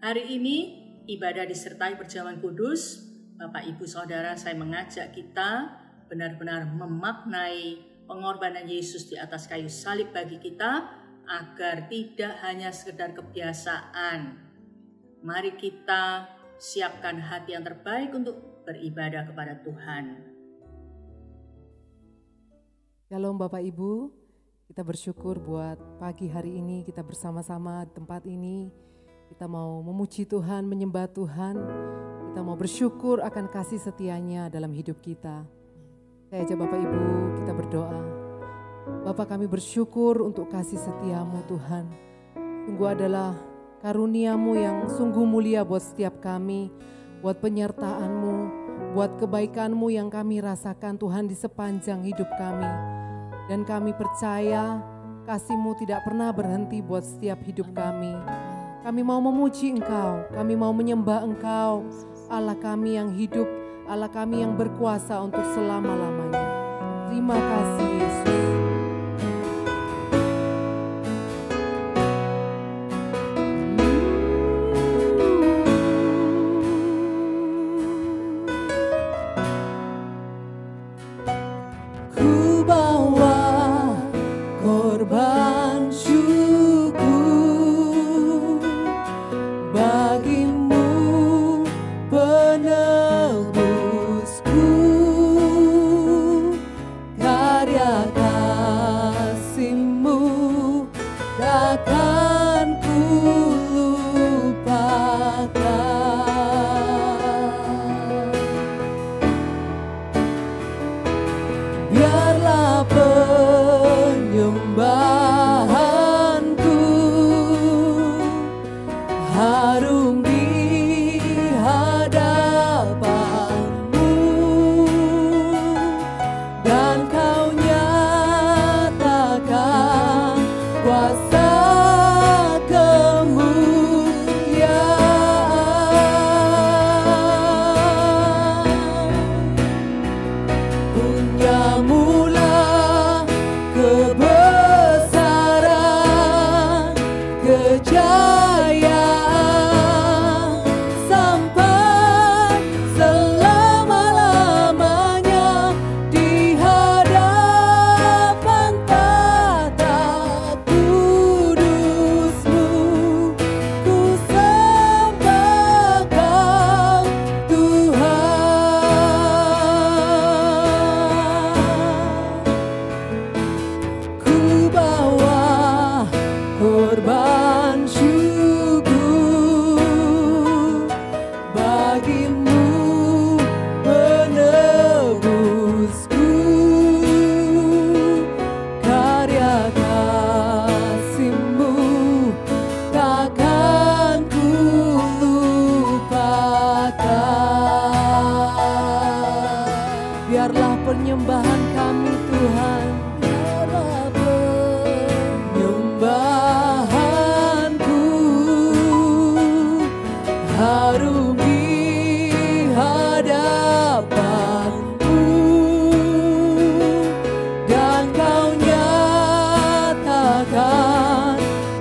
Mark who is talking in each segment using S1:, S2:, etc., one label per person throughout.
S1: Hari ini ibadah disertai perjamuan kudus. Bapak, Ibu, Saudara, saya mengajak kita benar-benar memaknai pengorbanan Yesus di atas kayu salib bagi kita agar tidak hanya sekedar kebiasaan. Mari kita siapkan hati yang terbaik untuk beribadah kepada Tuhan.
S2: Shalom Bapak Ibu, kita bersyukur buat pagi hari ini kita bersama-sama di tempat ini. Kita mau memuji Tuhan, menyembah Tuhan. Kita mau bersyukur akan kasih setianya dalam hidup kita. Saya ajak Bapak Ibu kita berdoa. Bapa, kami bersyukur untuk kasih setiamu Tuhan. Sungguh adalah karunia-Mu yang sungguh mulia buat setiap kami, buat penyertaan-Mu, buat kebaikan-Mu yang kami rasakan Tuhan di sepanjang hidup kami. Dan kami percaya kasih-Mu tidak pernah berhenti buat setiap hidup kami. Kami mau memuji Engkau, kami mau menyembah Engkau, Allah kami yang hidup, Allah kami yang berkuasa untuk selama-lamanya. Terima kasih Yesus.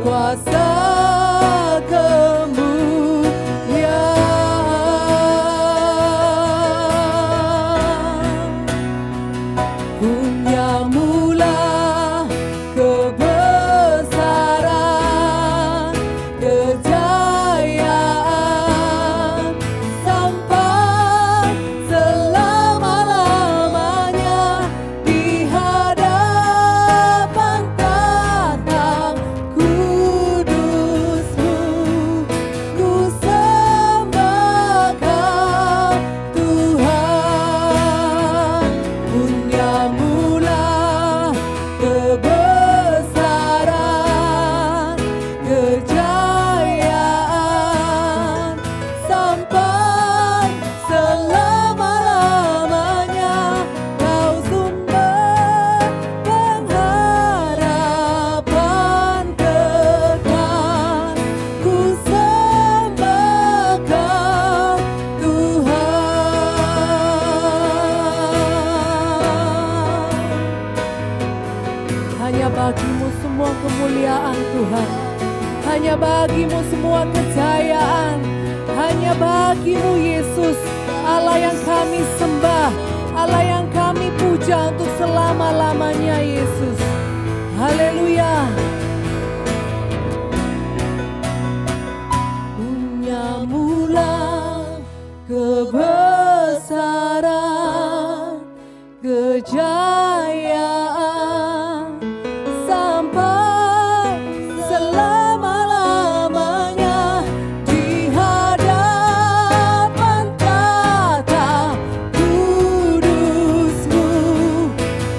S3: Kuasa
S2: bagimu semua kejayaan, hanya bagimu Yesus, Allah yang kami sembah, Allah yang kami puja untuk selama-lamanya Yesus. Haleluya. Punyamulah kebesaran, kejayaan sampai selama-lamanya di hadapan tata kudus-Mu.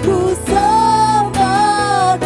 S2: Ku sembahkan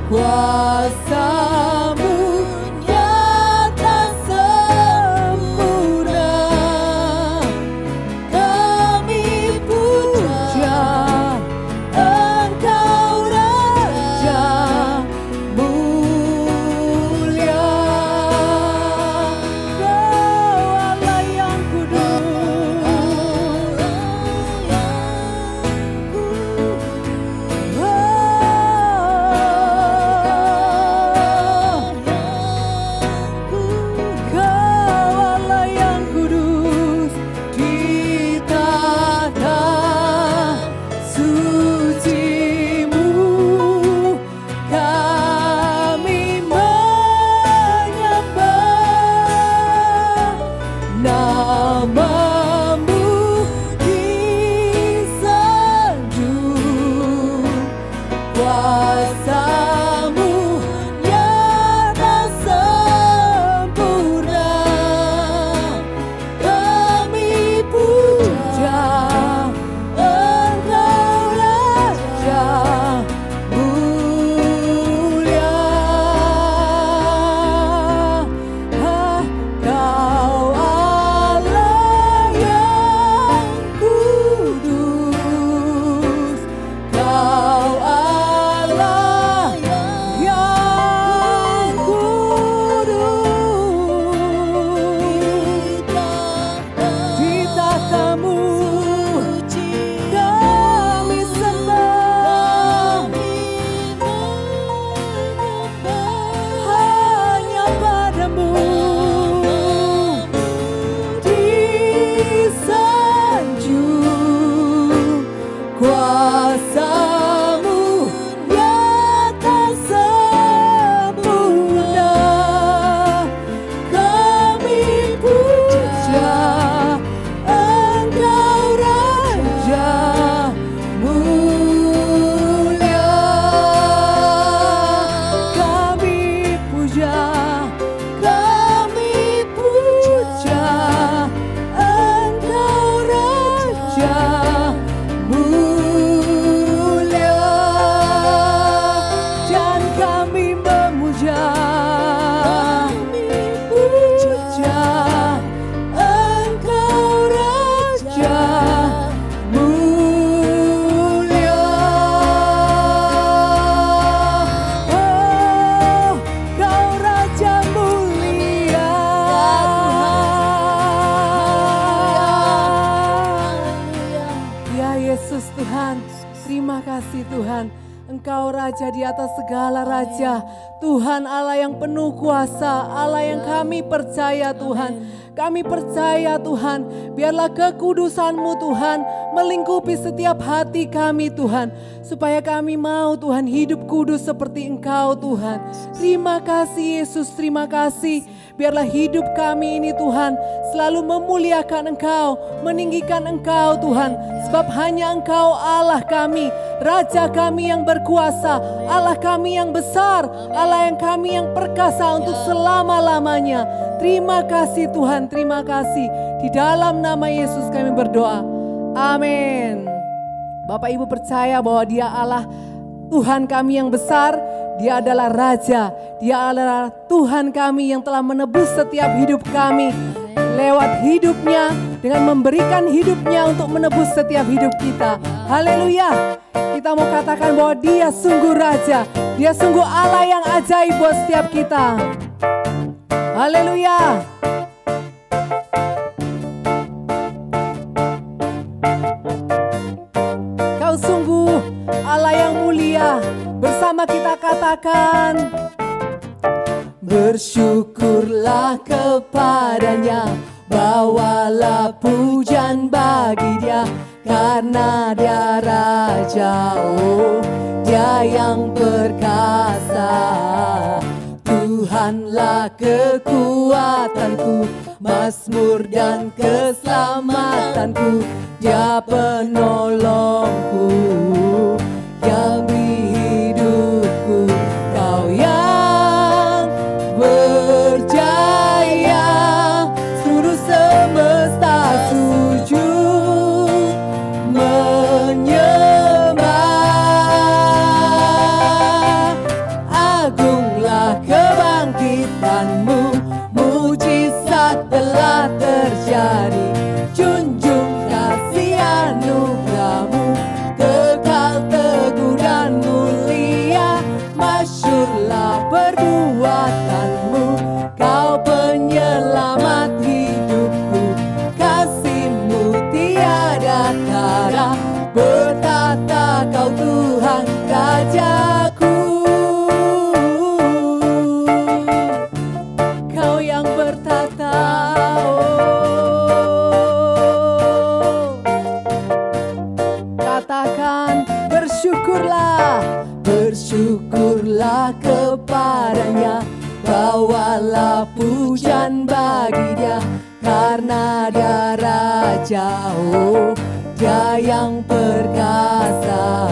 S2: Kuasa-Mu nyata sempurna, kami puja Engkau Raja mulia. Kau Allah yang kudus, Kau Allah yang kudus di tanah suci-Mu, kami menyembah nama-Mu disanjung, kuasa-Mu nyata sempurna, kami puja Engkau Raja mulia. Kau Allah yang kudus, Kau Allah yang kudus, di tahta-Mu kami sembah, hanya pada-Mu disanjung, kuasa-Mu nyata sempurna, kami puja Engkau Raja mulia. Kami puja Engkau Raja mulia, dan kami memuja Engkau Raja mulia. Oh, Kau Raja mulia. Ya Yesus Tuhan, terima kasih Tuhan. Engkau Raja di atas segala raja, Tuhan Allah yang penuh kuasa, Allah yang kami percaya Tuhan. Kami percaya Tuhan, biarlah kekudusan-Mu Tuhan melingkupi setiap hati kami Tuhan. Supaya kami mau Tuhan hidup kudus seperti Engkau Tuhan. Terima kasih Yesus, terima kasih. Biarlah hidup kami ini Tuhan selalu memuliakan Engkau, meninggikan Engkau Tuhan. Sebab hanya Engkau Allah kami, Raja kami yang berkuasa, Allah kami yang besar, Allah yang kami yang perkasa untuk selama-lamanya. Terima kasih Tuhan, terima kasih. Di dalam nama Yesus kami berdoa. Amin. Bapak Ibu percaya bahwa Dia Allah Tuhan kami yang besar, Dia adalah Raja, Dia adalah Tuhan kami yang telah menebus setiap hidup kami lewat hidupnya, dengan memberikan hidupnya untuk menebus setiap hidup kita. Haleluya. Kita mau katakan bahwa Dia sungguh Raja, Dia sungguh Allah yang ajaib buat setiap kita. Haleluya. Kau sungguh Allah yang mulia. Bersama kita katakan, bersyukurlah kepadanya, bawalah pujian bagi Dia, karena Dia Raja, oh Dia yang perkasa. Tuhanlah kekuatanku, Mazmur dan keselamatanku, Dia penolongku yang di hidupku. Kau yang berjaya, seluruh semesta sujud menyembah. kebangkitan-Mu, mujizat telah terjadi. Junjung kasih anugerah-Mu, kekal teguh dan mulia. Masyurlah perbuatan-Mu, Kau penyelamat hidupku. Kasih-Mu tiada tara, bertata Kau Tuhan Rajaku. Kau yang bertata, katakan bersyukurlah, bersyukurlah kepadanya. Bawalah pujian bagi Dia, karena Dia Raja, oh Dia yang perkasa.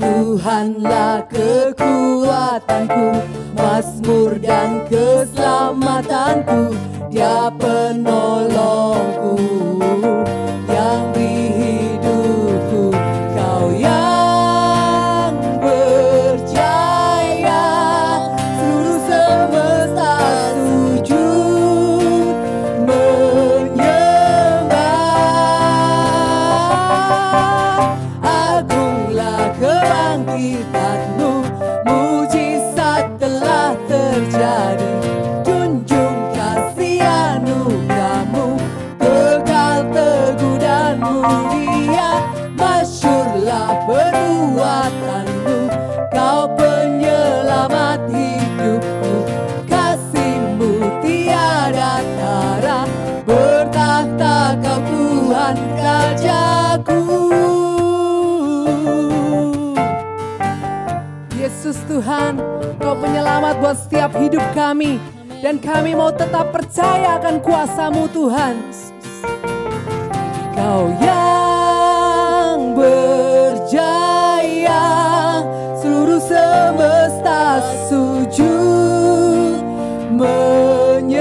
S2: Tuhanlah kekuatanku, mazmur dan keselamatanku. Dia penolongku yang di hidupku. Kau yang berjaya, seluruh semesta sujud menyembah. Agunglah kebangkitan-Mu, mujizat telah terjadi. Junjung kasih anugerah-Mu, kekal teguh dan mulia. Masyurlah perbuatan-Mu, Kau penyelamat hidupku. Kasih-Mu tiada tara, bertahta Kau Tuhan Rajaku. Yesus Tuhan, Kau penyelamat buat setiap hidup kami. Dan kami mau tetap percaya akan kuasa-Mu Tuhan. Kau yang berjaya, seluruh semesta sujud menyembah.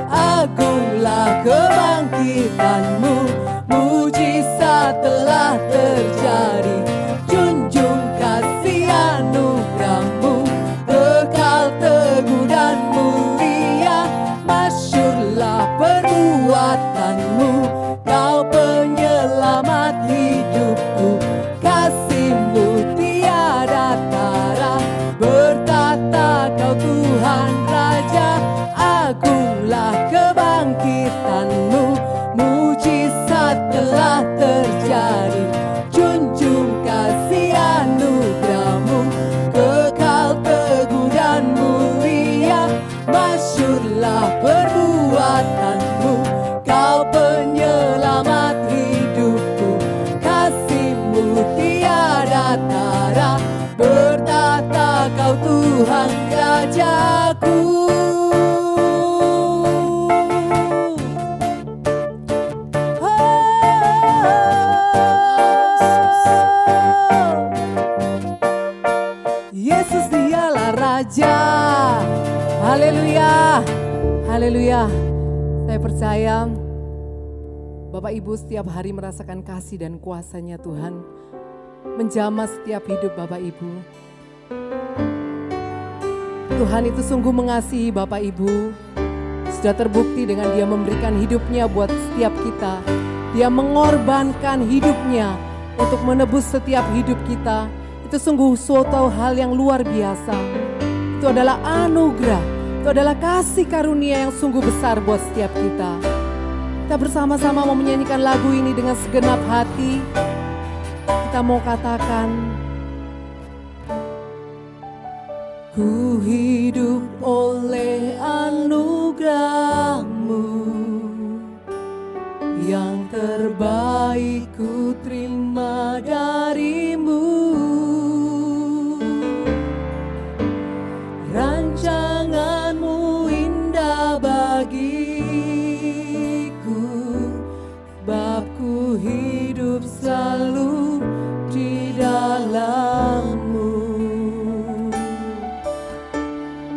S2: Agunglah kebangkitan-Mu, mujizat telah terjadi. Junjung kasih anugerah-Mu, kekal teguh dan mulia. Masyurlah perbuatan-Mu, Kau penyelamat hidupku. Kasih-Mu tiada tara, bertahta Kau Tuhan Raja. Agunglah kebangkitan-Mu, mujizat telah terjadi. Junjung kasih anugerah-Mu, kekal teguh dan mulia. Masyurlah perbuatan-Mu, Kau penyelamat hidupku. Kasih-Mu tiada tara, bertahta Kau Tuhan Rajaku. Yesus Dialah Raja. Haleluya, haleluya. Saya percaya Bapak Ibu setiap hari merasakan kasih dan kuasa-Nya Tuhan menjamah setiap hidup Bapak Ibu. Tuhan itu sungguh mengasihi Bapak Ibu. Sudah terbukti dengan Dia memberikan hidupnya buat setiap kita. Dia mengorbankan hidupnya untuk menebus setiap hidup kita. Itu sungguh suatu hal yang luar biasa. Itu adalah anugerah, itu adalah kasih karunia yang sungguh besar buat setiap kita. Kita bersama-sama mau menyanyikan lagu ini dengan segenap hati. Kita mau katakan, ku hidup oleh anugerah-Mu, yang terbaik ku terima dari-Mu. Rancangan-Mu indah bagiku, sebab ku hidup selalu di dalam-Mu.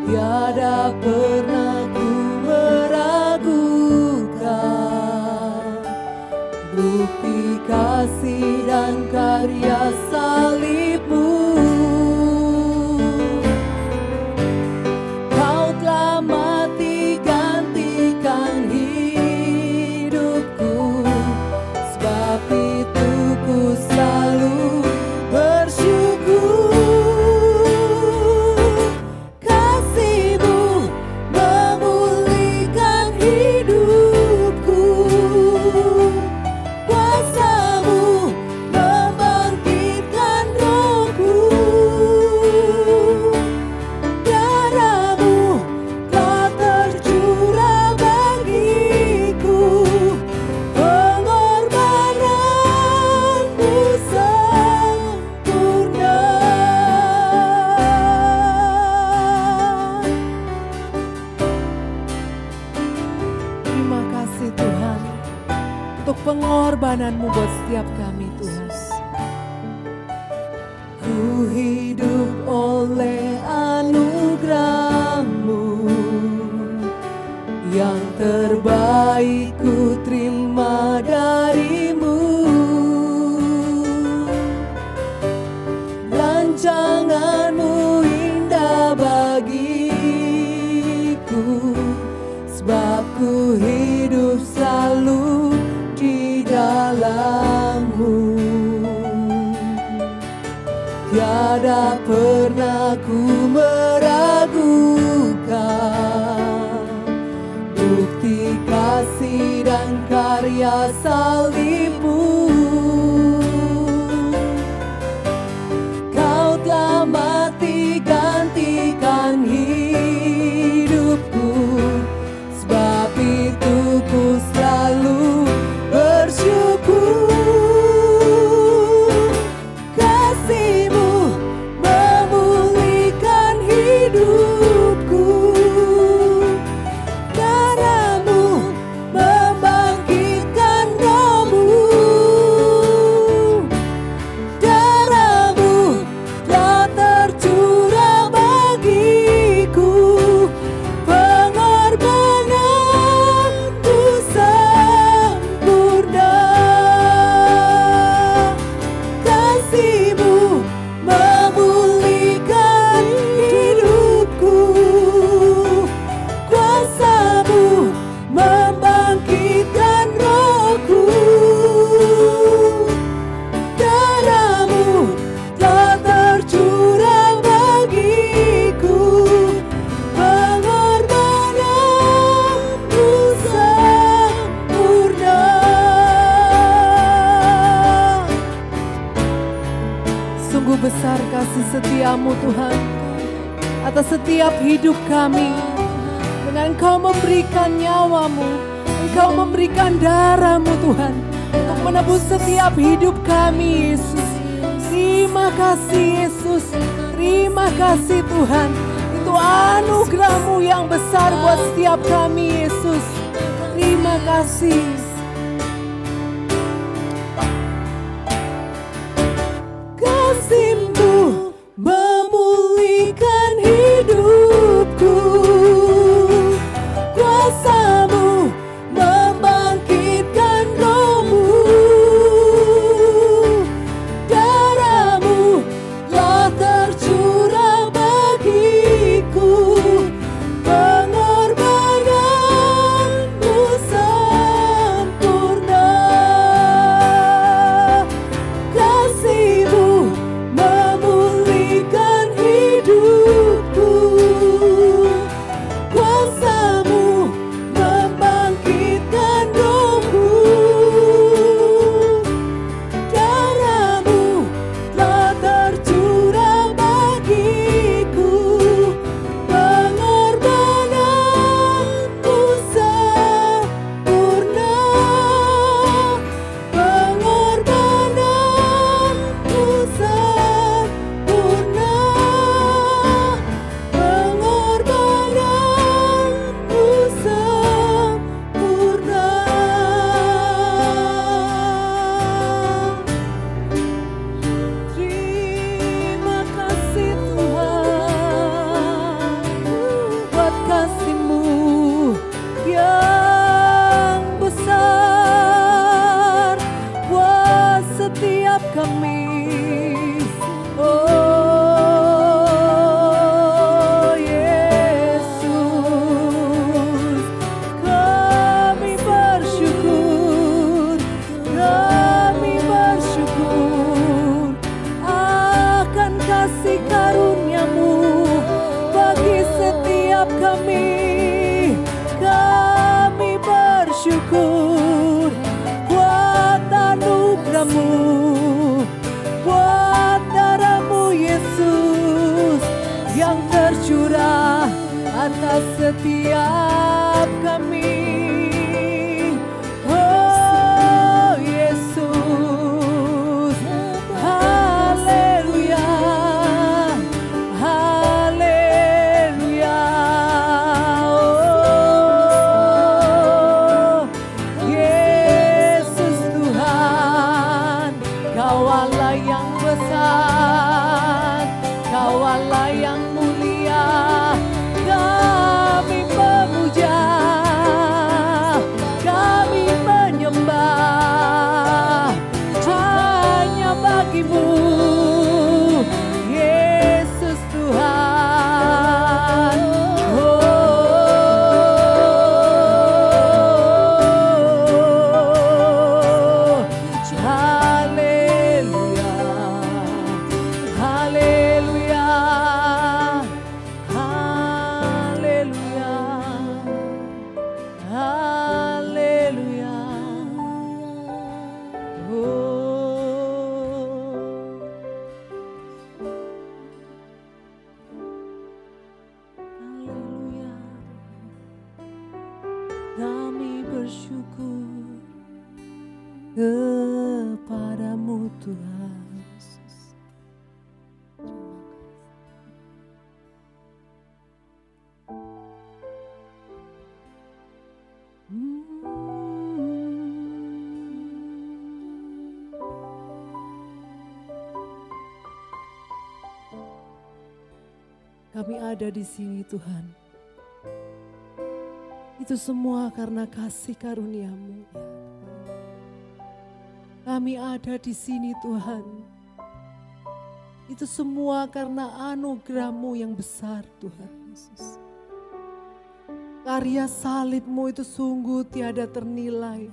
S2: Tiada pernah ku meragukan bukti kasih dan karya salib-Mu. pengorbanan-Mu buat setiap kami Tuhan. Ku hidup oleh anugerah-Mu, yang terbaik ku terima dari-Mu. Rancangan-Mu indah bagiku, sebab ku hidup selalu di dalam-Mu. Tiada pernah ku meragukan bukti kasih dan karya salib-Mu. Kau telah mati gantikan hidupku, sebab itu ku selalu bersyukur. Besar kasih setia-Mu Tuhan atas setiap hidup kami. Dengan Engkau memberikan nyawa-Mu, Engkau memberikan darah-Mu Tuhan, untuk menebus setiap hidup kami Yesus. Terima kasih Yesus, terima kasih Tuhan. Itu anugerah-Mu yang besar buat setiap kami Yesus. Terima kasih. Kasih-Mu memulihkan hidupku, kuasa-Mu membangkitkan roh-Mu, darah-Mu telah tercurah bagiku, pengorbanan-Mu sempurna. Kasih-Mu memulihkan hidupku, kuasa-Mu membangkitkan roh-Ku, darah-Mu telah tercurah bagiku, pengorbanan-Mu sempurna, pengorbanan-Mu sempurna, pengorbanan-Mu sempurna. Terima kasih Tuhan buat kasih-Mu yang besar buat setiap kami. Oh Yesus, kami bersyukur, kami bersyukur akan kasih karunia-Mu bagi setiap kami. Kami bersyukur buat anugerah-Mu, buat darah-Mu Yesus yang tercurah atas setiap kami. Oh Yesus, haleluya, haleluya. Oh Yesus Tuhan. bersyukur kepadamu Tuhan. Kami ada di sini Tuhan. Itu semua karena kasih karunia-Mu. Kami ada di sini Tuhan. Itu semua karena anugerah-Mu yang besar Tuhan Yesus. Karya salib-Mu itu sungguh tiada ternilai.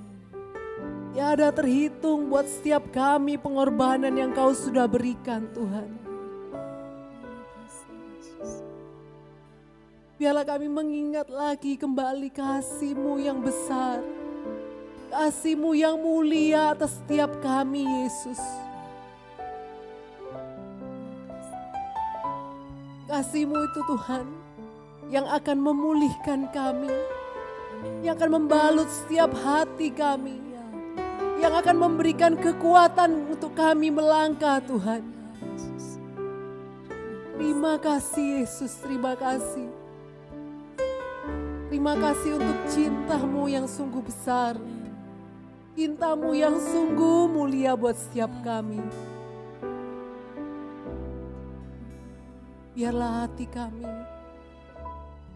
S2: Tiada terhitung buat setiap kami pengorbanan yang Kau sudah berikan Tuhan. Biarlah kami mengingat lagi kembali kasih-Mu yang besar. Kasih-Mu yang mulia atas setiap kami Yesus. Kasih-Mu itu Tuhan yang akan memulihkan kami. Yang akan membalut setiap hati kami. Yang akan memberikan kekuatan untuk kami melangkah Tuhan. Terima kasih Yesus, terima kasih. Terima kasih untuk cinta-Mu yang sungguh besar. Cinta-Mu yang sungguh mulia buat setiap kami. Biarlah hati kami,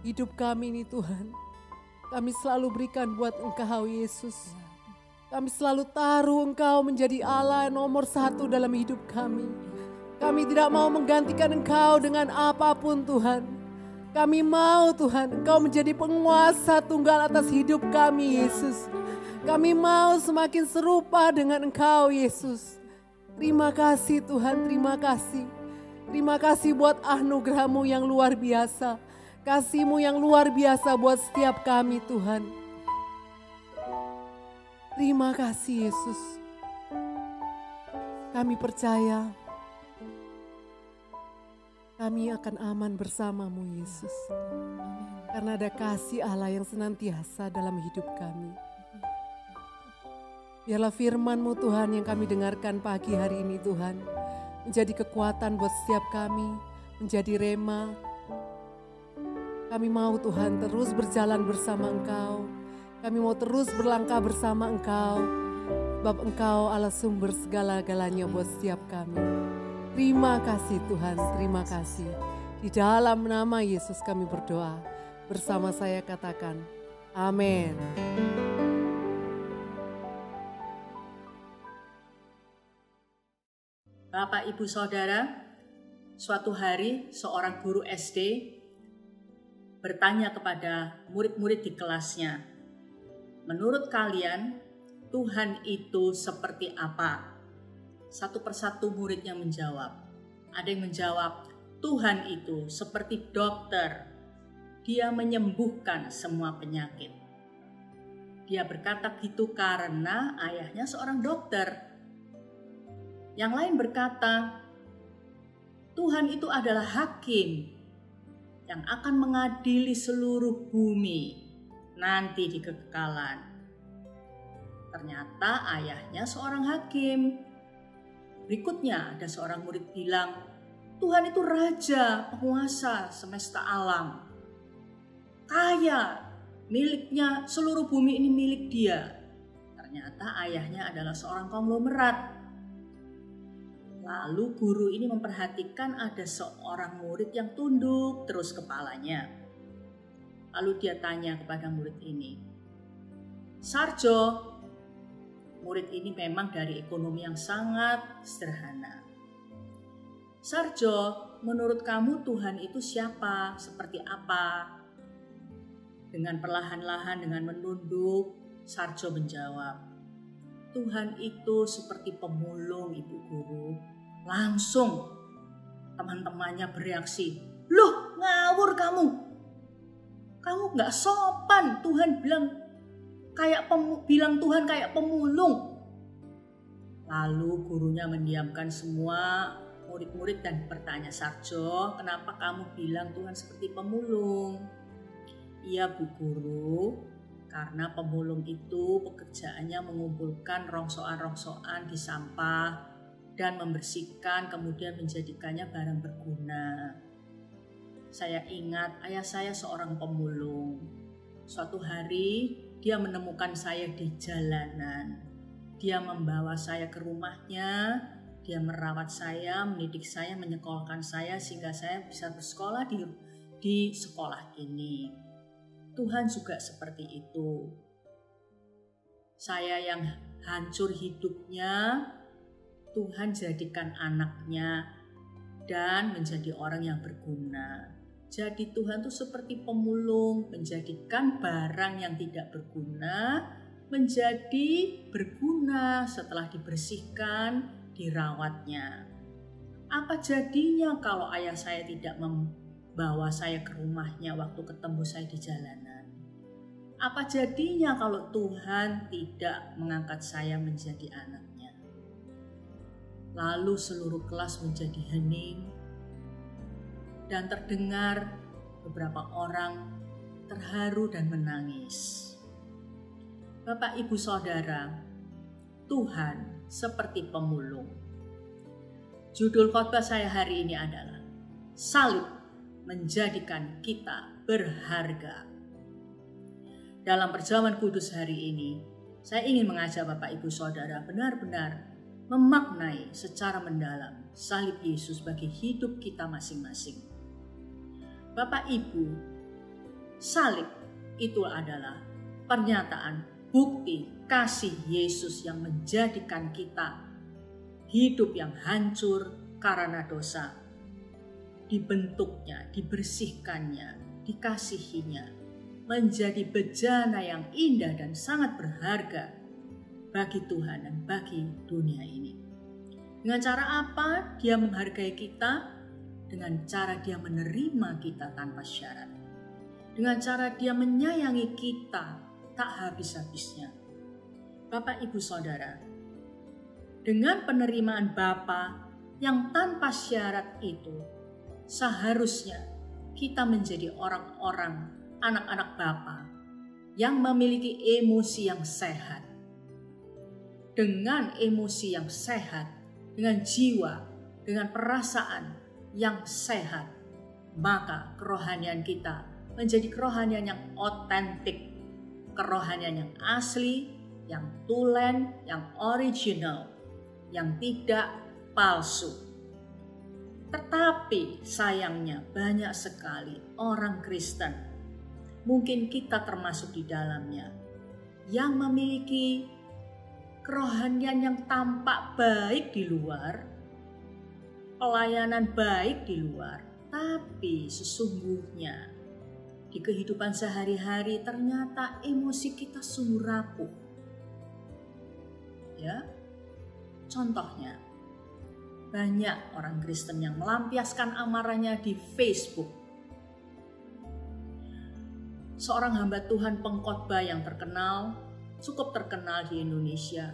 S2: hidup kami ini Tuhan, kami selalu berikan buat Engkau Yesus. Kami selalu taruh Engkau menjadi Allah nomor satu dalam hidup kami. Kami tidak mau menggantikan Engkau dengan apapun Tuhan. Kami mau Tuhan Engkau menjadi penguasa tunggal atas hidup kami Yesus. Kami mau semakin serupa dengan Engkau Yesus. Terima kasih Tuhan, terima kasih. Terima kasih buat anugerah-Mu yang luar biasa. Kasih-Mu yang luar biasa buat setiap kami Tuhan. Terima kasih Yesus. Kami percaya kami akan aman bersama-Mu Yesus. Karena ada kasih Allah yang senantiasa dalam hidup kami. Biarlah firman-Mu Tuhan yang kami dengarkan pagi hari ini Tuhan, menjadi kekuatan buat setiap kami, menjadi rema. Kami mau Tuhan terus berjalan bersama Engkau. Kami mau terus berlangkah bersama Engkau. Sebab Engkau Allah sumber segala-galanya buat setiap kami. Terima kasih Tuhan, terima kasih. Di dalam nama Yesus kami berdoa. Bersama saya katakan, amin.
S1: Bapak, Ibu, Saudara, suatu hari seorang guru SD bertanya kepada murid-murid di kelasnya, menurut kalian Tuhan itu seperti apa? Satu persatu muridnya menjawab. Ada yang menjawab, Tuhan itu seperti dokter. Dia menyembuhkan semua penyakit. Dia berkata gitu karena ayahnya seorang dokter. Yang lain berkata, Tuhan itu adalah hakim yang akan mengadili seluruh bumi nanti di kekekalan. Ternyata ayahnya seorang hakim. Berikutnya ada seorang murid bilang, Tuhan itu raja, penguasa semesta alam. Kaya, miliknya seluruh bumi ini milik dia. Ternyata ayahnya adalah seorang konglomerat. Lalu guru ini memperhatikan ada seorang murid yang tunduk terus kepalanya. Lalu dia tanya kepada murid ini, Sarjo, murid ini memang dari ekonomi yang sangat sederhana. Sarjo, menurut kamu Tuhan itu siapa? Seperti apa? Dengan perlahan-lahan, dengan menunduk, Sarjo menjawab, Tuhan itu seperti pemulung, Ibu Guru. Langsung teman-temannya bereaksi, loh ngawur kamu. Kamu gak sopan, Tuhan bilang Tuhan kayak pemulung. Lalu gurunya mendiamkan semua murid-murid dan bertanya, Sarjo, kenapa kamu bilang Tuhan seperti pemulung? Iya Bu Guru, Karena pemulung itu pekerjaannya mengumpulkan rongsokan-rongsokan di sampah dan membersihkan, kemudian menjadikannya barang berguna. Saya ingat ayah saya seorang pemulung. Suatu hari dia menemukan saya di jalanan. Dia membawa saya ke rumahnya, dia merawat saya, mendidik saya, menyekolahkan saya sehingga saya bisa bersekolah di sekolah ini. Tuhan juga seperti itu. Saya yang hancur hidupnya, Tuhan jadikan anaknya dan menjadi orang yang berguna. Jadi Tuhan itu seperti pemulung, menjadikan barang yang tidak berguna menjadi berguna setelah dibersihkan, dirawatnya. Apa jadinya kalau ayah saya tidak membawa saya ke rumahnya waktu ketemu saya di jalanan? Apa jadinya kalau Tuhan tidak mengangkat saya menjadi anaknya? Lalu seluruh kelas menjadi hening dan terdengar beberapa orang terharu dan menangis. Bapak, Ibu, Saudara, Tuhan seperti pemulung. Judul khotbah saya hari ini adalah Salib menjadikan kita berharga. Dalam perjamuan kudus hari ini, saya ingin mengajak Bapak, Ibu, Saudara benar-benar memaknai secara mendalam salib Yesus bagi hidup kita masing-masing. Bapak, Ibu, salib itu adalah pernyataan bukti kasih Yesus yang menjadikan kita hidup yang hancur karena dosa, dibentuknya, dibersihkannya, dikasihinya, menjadi bejana yang indah dan sangat berharga bagi Tuhan dan bagi dunia ini. Dengan cara apa Dia menghargai kita? Dengan cara Dia menerima kita tanpa syarat. Dengan cara Dia menyayangi kita tak habis-habisnya. Bapak, Ibu, Saudara, dengan penerimaan Bapa yang tanpa syarat itu, seharusnya kita menjadi orang-orang, anak-anak Bapa yang memiliki emosi yang sehat. Dengan emosi yang sehat, dengan jiwa, dengan perasaan yang sehat, maka kerohanian kita menjadi kerohanian yang otentik, kerohanian yang asli, yang tulen, yang original, yang tidak palsu. Tetapi sayangnya banyak sekali orang Kristen, mungkin kita termasuk di dalamnya, yang memiliki kerohanian yang tampak baik di luar, pelayanan baik di luar, tapi sesungguhnya di kehidupan sehari-hari ternyata emosi kita sungguh rapuh. Ya, contohnya banyak orang Kristen yang melampiaskan amarahnya di Facebook. Seorang hamba Tuhan pengkhotbah yang cukup terkenal di Indonesia.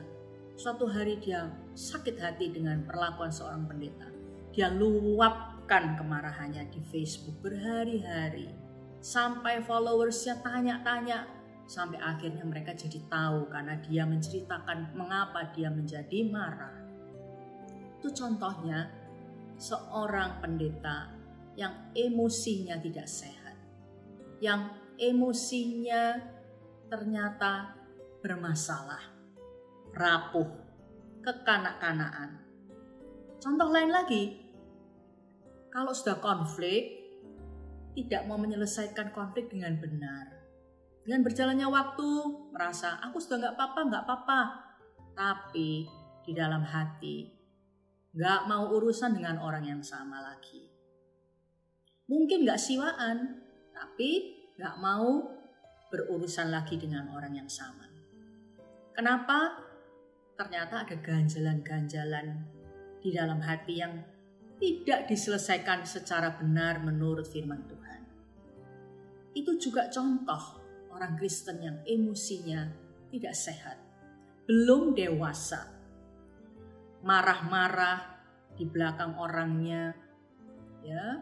S1: Suatu hari dia sakit hati dengan perlakuan seorang pendeta. Dia luapkan kemarahannya di Facebook berhari-hari. Sampai followersnya tanya-tanya. Sampai akhirnya mereka jadi tahu karena dia menceritakan mengapa dia menjadi marah. Itu contohnya seorang pendeta yang emosinya tidak sehat. Yang emosinya ternyata bermasalah, rapuh, kekanak-kanaan. Contoh lain lagi, kalau sudah konflik, tidak mau menyelesaikan konflik dengan benar. Dengan berjalannya waktu, merasa aku sudah gak apa-apa. Tapi di dalam hati, gak mau urusan dengan orang yang sama lagi. Mungkin gak siwaan, tapi gak mau berurusan lagi dengan orang yang sama. Kenapa? Ternyata ada ganjalan-ganjalan di dalam hati yang tidak diselesaikan secara benar menurut firman Tuhan. Itu juga contoh orang Kristen yang emosinya tidak sehat, belum dewasa, marah-marah di belakang orangnya, ya,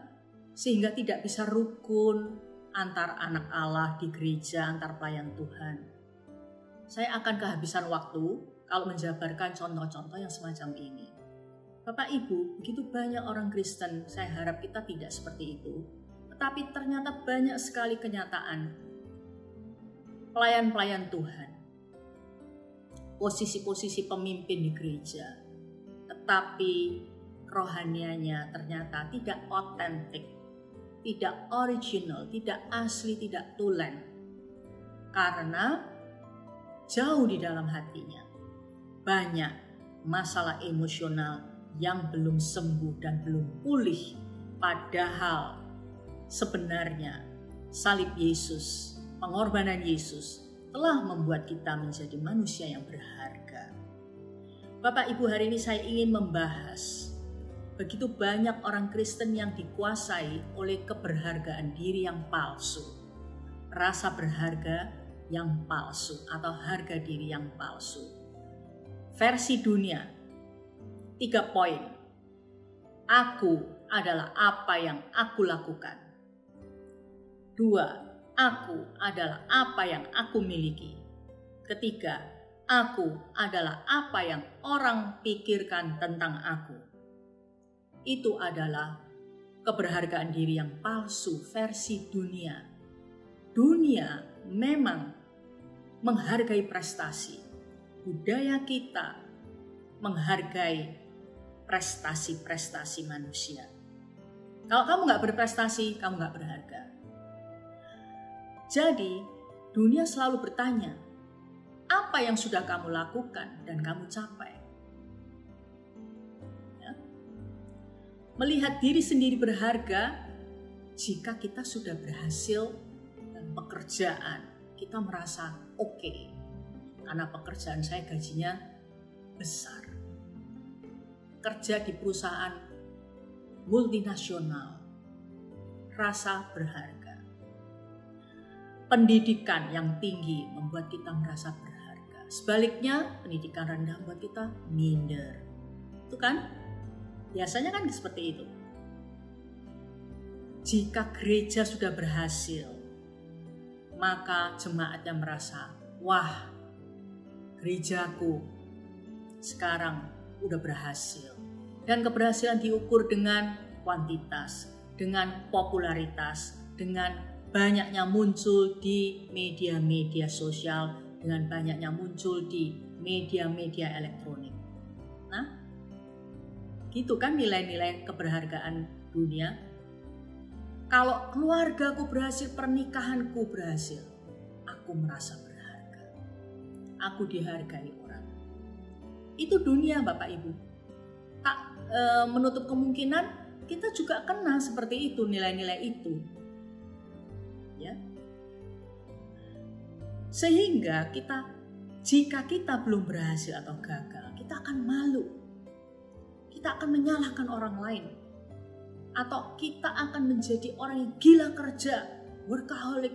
S1: sehingga tidak bisa rukun antar anak Allah di gereja, antar pelayan Tuhan. saya akan kehabisan waktu kalau menjabarkan contoh-contoh yang semacam ini. Bapak Ibu, begitu banyak orang Kristen, saya harap kita tidak seperti itu. Tetapi ternyata banyak sekali kenyataan pelayan-pelayan Tuhan, posisi-posisi pemimpin di gereja, tetapi kerohaniannya ternyata tidak otentik, tidak original, tidak asli, tidak tulen. Karena jauh di dalam hatinya banyak masalah emosional yang belum sembuh dan belum pulih. Padahal sebenarnya salib Yesus, pengorbanan Yesus telah membuat kita menjadi manusia yang berharga. Bapak Ibu, hari ini saya ingin membahas begitu banyak orang Kristen yang dikuasai oleh keberhargaan diri yang palsu, rasa berharga yang palsu atau harga diri yang palsu. Versi dunia, 3 poin. Aku adalah apa yang aku lakukan. 2, aku adalah apa yang aku miliki. 3, aku adalah apa yang orang pikirkan tentang aku. Itu adalah keberhargaan diri yang palsu versi dunia. Dunia memang menghargai prestasi. Budaya kita menghargai prestasi-prestasi manusia. Kalau kamu nggak berprestasi, kamu nggak berharga. Jadi, dunia selalu bertanya, apa yang sudah kamu lakukan dan kamu capai? Ya. Melihat diri sendiri berharga, jika kita sudah berhasil dalam pekerjaan, kita merasa oke, karena pekerjaan saya gajinya besar. Kerja di perusahaan multinasional, rasa berharga. Pendidikan yang tinggi membuat kita merasa berharga. Sebaliknya, pendidikan rendah membuat kita minder. Itu kan? Biasanya kan seperti itu. Jika gereja sudah berhasil, maka jemaatnya merasa, wah, gerejaku sekarang udah berhasil. Dan keberhasilan diukur dengan kuantitas, dengan popularitas, dengan banyaknya muncul di media-media sosial, dengan banyaknya muncul di media-media elektronik. Nah, gitu kan nilai-nilai keberhargaan dunia. Kalau keluargaku berhasil, pernikahanku berhasil, aku merasa berharga. Aku dihargai orang. Itu dunia, Bapak Ibu. Tak menutup kemungkinan kita juga kena seperti itu, nilai-nilai itu. Ya. Sehingga jika kita belum berhasil atau gagal, kita akan malu. Kita akan menyalahkan orang lain. Atau kita akan menjadi orang yang gila kerja, workaholic.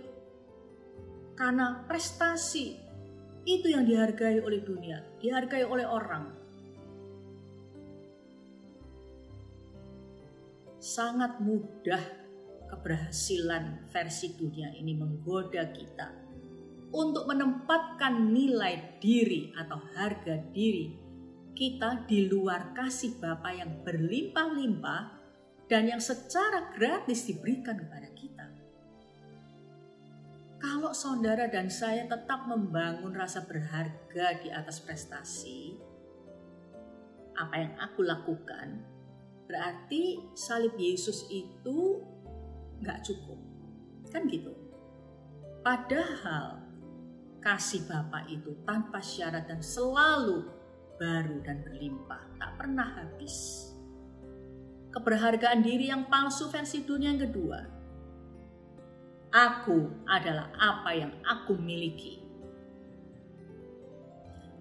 S1: Karena prestasi itu yang dihargai oleh dunia, dihargai oleh orang. Sangat mudah keberhasilan versi dunia ini menggoda kita untuk menempatkan nilai diri atau harga diri kita di luar kasih Bapa yang berlimpah-limpah dan yang secara gratis diberikan kepada kita. Kalau saudara dan saya tetap membangun rasa berharga di atas prestasi, apa yang aku lakukan, berarti salib Yesus itu gak cukup. Kan gitu. Padahal kasih Bapa itu tanpa syarat dan selalu baru dan berlimpah, tak pernah habis. Keberhargaan diri yang palsu versi dunia yang kedua. Aku adalah apa yang aku miliki.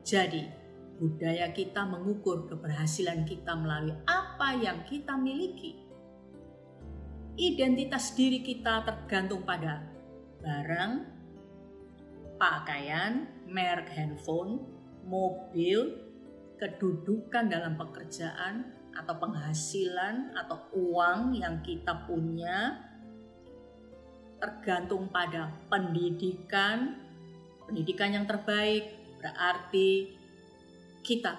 S1: Jadi, budaya kita mengukur keberhasilan kita melalui apa yang kita miliki. Identitas diri kita tergantung pada barang, pakaian, merek handphone, mobil, kedudukan dalam pekerjaan, atau penghasilan atau uang yang kita punya, tergantung pada pendidikan yang terbaik, berarti kita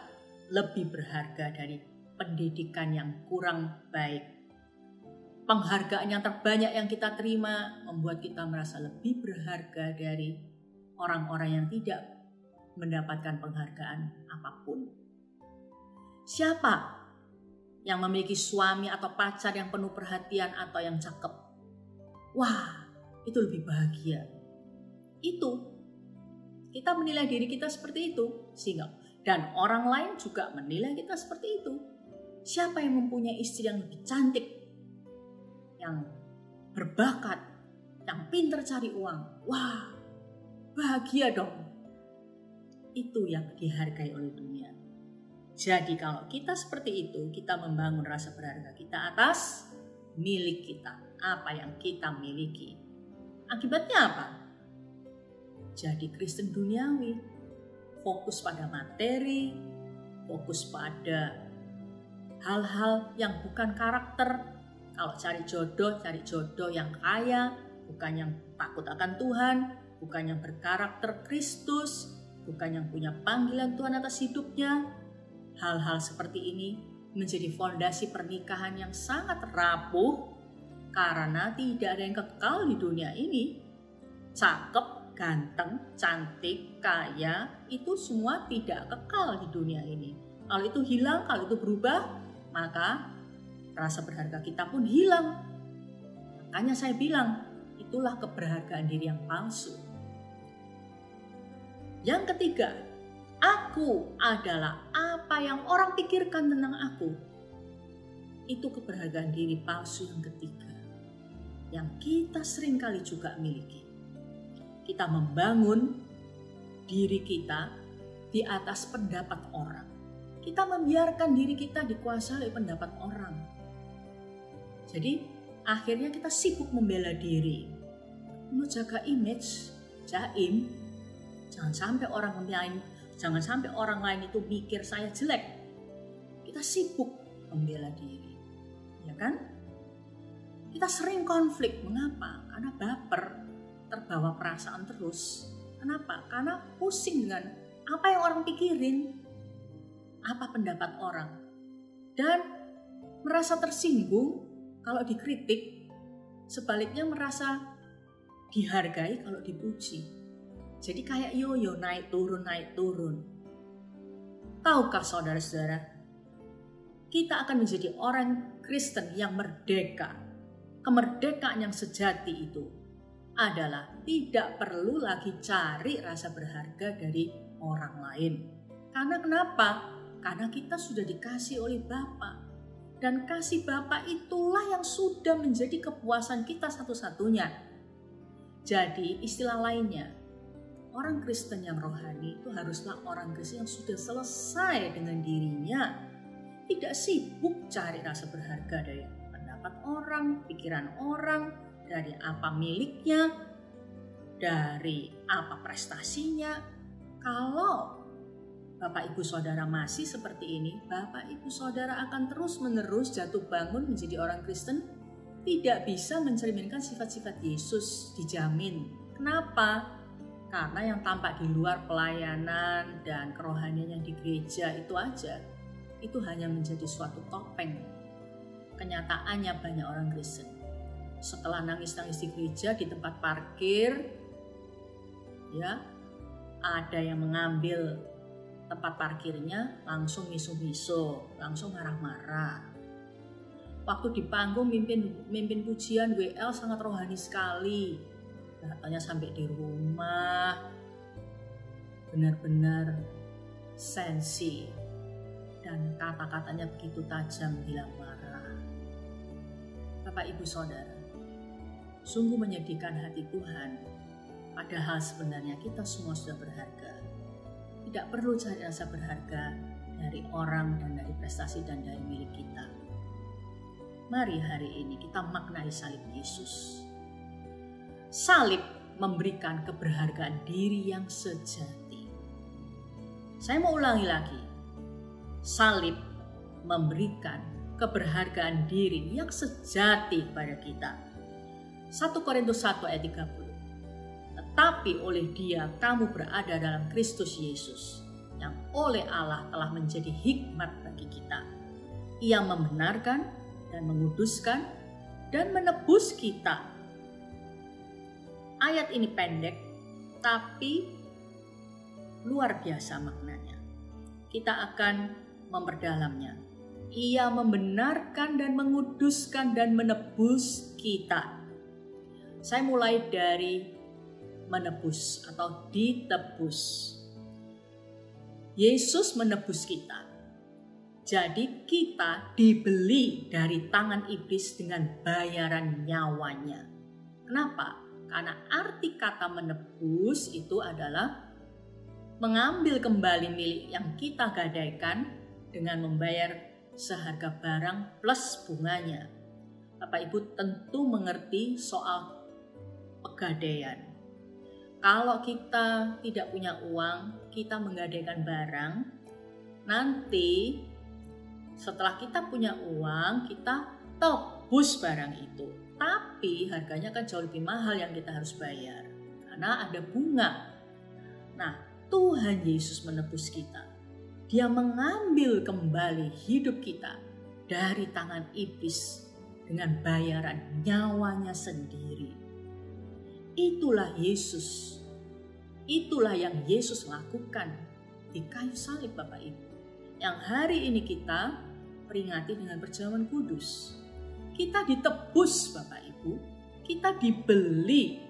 S1: lebih berharga dari pendidikan yang kurang baik. Penghargaan yang terbanyak yang kita terima membuat kita merasa lebih berharga dari orang-orang yang tidak mendapatkan penghargaan apapun. Siapa yang memiliki suami atau pacar yang penuh perhatian atau yang cakep? Wah, itu lebih bahagia. Itu kita menilai diri kita seperti itu, sehingga dan orang lain juga menilai kita seperti itu. Siapa yang mempunyai istri yang lebih cantik, yang berbakat, yang pintar cari uang? Wah, bahagia dong. Itu yang dihargai oleh dunia. Jadi kalau kita seperti itu, kita membangun rasa berharga kita atas milik kita, apa yang kita miliki. Akibatnya apa? Jadi Kristen duniawi, fokus pada materi, fokus pada hal-hal yang bukan karakter. Kalau cari jodoh yang kaya, bukan yang takut akan Tuhan, bukan yang berkarakter Kristus, bukan yang punya panggilan Tuhan atas hidupnya. Hal-hal seperti ini menjadi fondasi pernikahan yang sangat rapuh karena tidak ada yang kekal di dunia ini. Cakep, ganteng, cantik, kaya, itu semua tidak kekal di dunia ini. Kalau itu hilang, kalau itu berubah, maka rasa berharga kita pun hilang. Makanya saya bilang, itulah keberhargaan diri yang palsu. Yang ketiga, aku adalah apa yang orang pikirkan tentang aku. Itu keberhargaan diri palsu yang ketiga, yang kita seringkali juga miliki. Kita membangun diri kita di atas pendapat orang. Kita membiarkan diri kita dikuasai oleh pendapat orang. Jadi akhirnya kita sibuk membela diri, menjaga image, jaim. Jangan sampai orang lain itu mikir saya jelek. Kita sibuk membela diri, ya kan? Kita sering konflik. Mengapa? Karena baper, terbawa perasaan terus. Kenapa? Karena pusing dengan apa yang orang pikirin, apa pendapat orang, dan merasa tersinggung kalau dikritik. Sebaliknya merasa dihargai kalau dipuji. Jadi kayak yoyo, naik turun, naik turun. Tahukah saudara-saudara, kita akan menjadi orang Kristen yang merdeka. Kemerdekaan yang sejati itu adalah tidak perlu lagi cari rasa berharga dari orang lain. Karena kenapa? Karena kita sudah dikasih oleh Bapa. Dan kasih Bapa itulah yang sudah menjadi kepuasan kita satu-satunya. Jadi istilah lainnya, orang Kristen yang rohani itu haruslah orang Kristen yang sudah selesai dengan dirinya. Tidak sibuk cari rasa berharga dari pendapat orang, pikiran orang, dari apa miliknya, dari apa prestasinya. Kalau Bapak Ibu Saudara masih seperti ini, Bapak Ibu Saudara akan terus-menerus jatuh bangun menjadi orang Kristen, tidak bisa mencerminkan sifat-sifat Yesus, dijamin. Kenapa? Karena yang tampak di luar pelayanan dan kerohanian yang di gereja itu aja, itu hanya menjadi suatu topeng. Kenyataannya banyak orang Kristen setelah nangis-nangis di gereja, di tempat parkir, ya, ada yang mengambil tempat parkirnya, langsung misu-misu, langsung marah-marah. Waktu di panggung mimpin pujian, WL sangat rohani sekali. Katanya sampai di rumah benar-benar sensi, dan kata-katanya begitu tajam bila marah. Bapak Ibu Saudara, sungguh menyedihkan hati Tuhan, padahal sebenarnya kita semua sudah berharga. Tidak perlu cari rasa berharga dari orang dan dari prestasi dan dari milik kita. Mari hari ini kita maknai salib Yesus. Salib memberikan keberhargaan diri yang sejati. Saya mau ulangi lagi. Salib memberikan keberhargaan diri yang sejati kepada kita. 1 Korintus 1 ayat 30. Tetapi oleh Dia kamu berada dalam Kristus Yesus, yang oleh Allah telah menjadi hikmat bagi kita. Ia membenarkan dan menguduskan dan menebus kita. Ayat ini pendek, tapi luar biasa maknanya. Kita akan memperdalamnya. Ia membenarkan dan menguduskan dan menebus kita. Saya mulai dari menebus atau ditebus. Yesus menebus kita. Jadi kita dibeli dari tangan iblis dengan bayaran nyawanya. Kenapa? Karena arti kata menebus itu adalah mengambil kembali milik yang kita gadaikan dengan membayar seharga barang plus bunganya. Bapak Ibu tentu mengerti soal pegadaian. Kalau kita tidak punya uang, kita menggadaikan barang, nanti setelah kita punya uang, kita tebus barang itu. Tapi harganya kan jauh lebih mahal yang kita harus bayar, karena ada bunga. Nah, Tuhan Yesus menebus kita. Dia mengambil kembali hidup kita dari tangan iblis dengan bayaran nyawanya sendiri. Itulah Yesus. Itulah yang Yesus lakukan di kayu salib, Bapak Ibu. Yang hari ini kita peringati dengan perjamuan kudus. Kita ditebus, Bapak Ibu. Kita dibeli.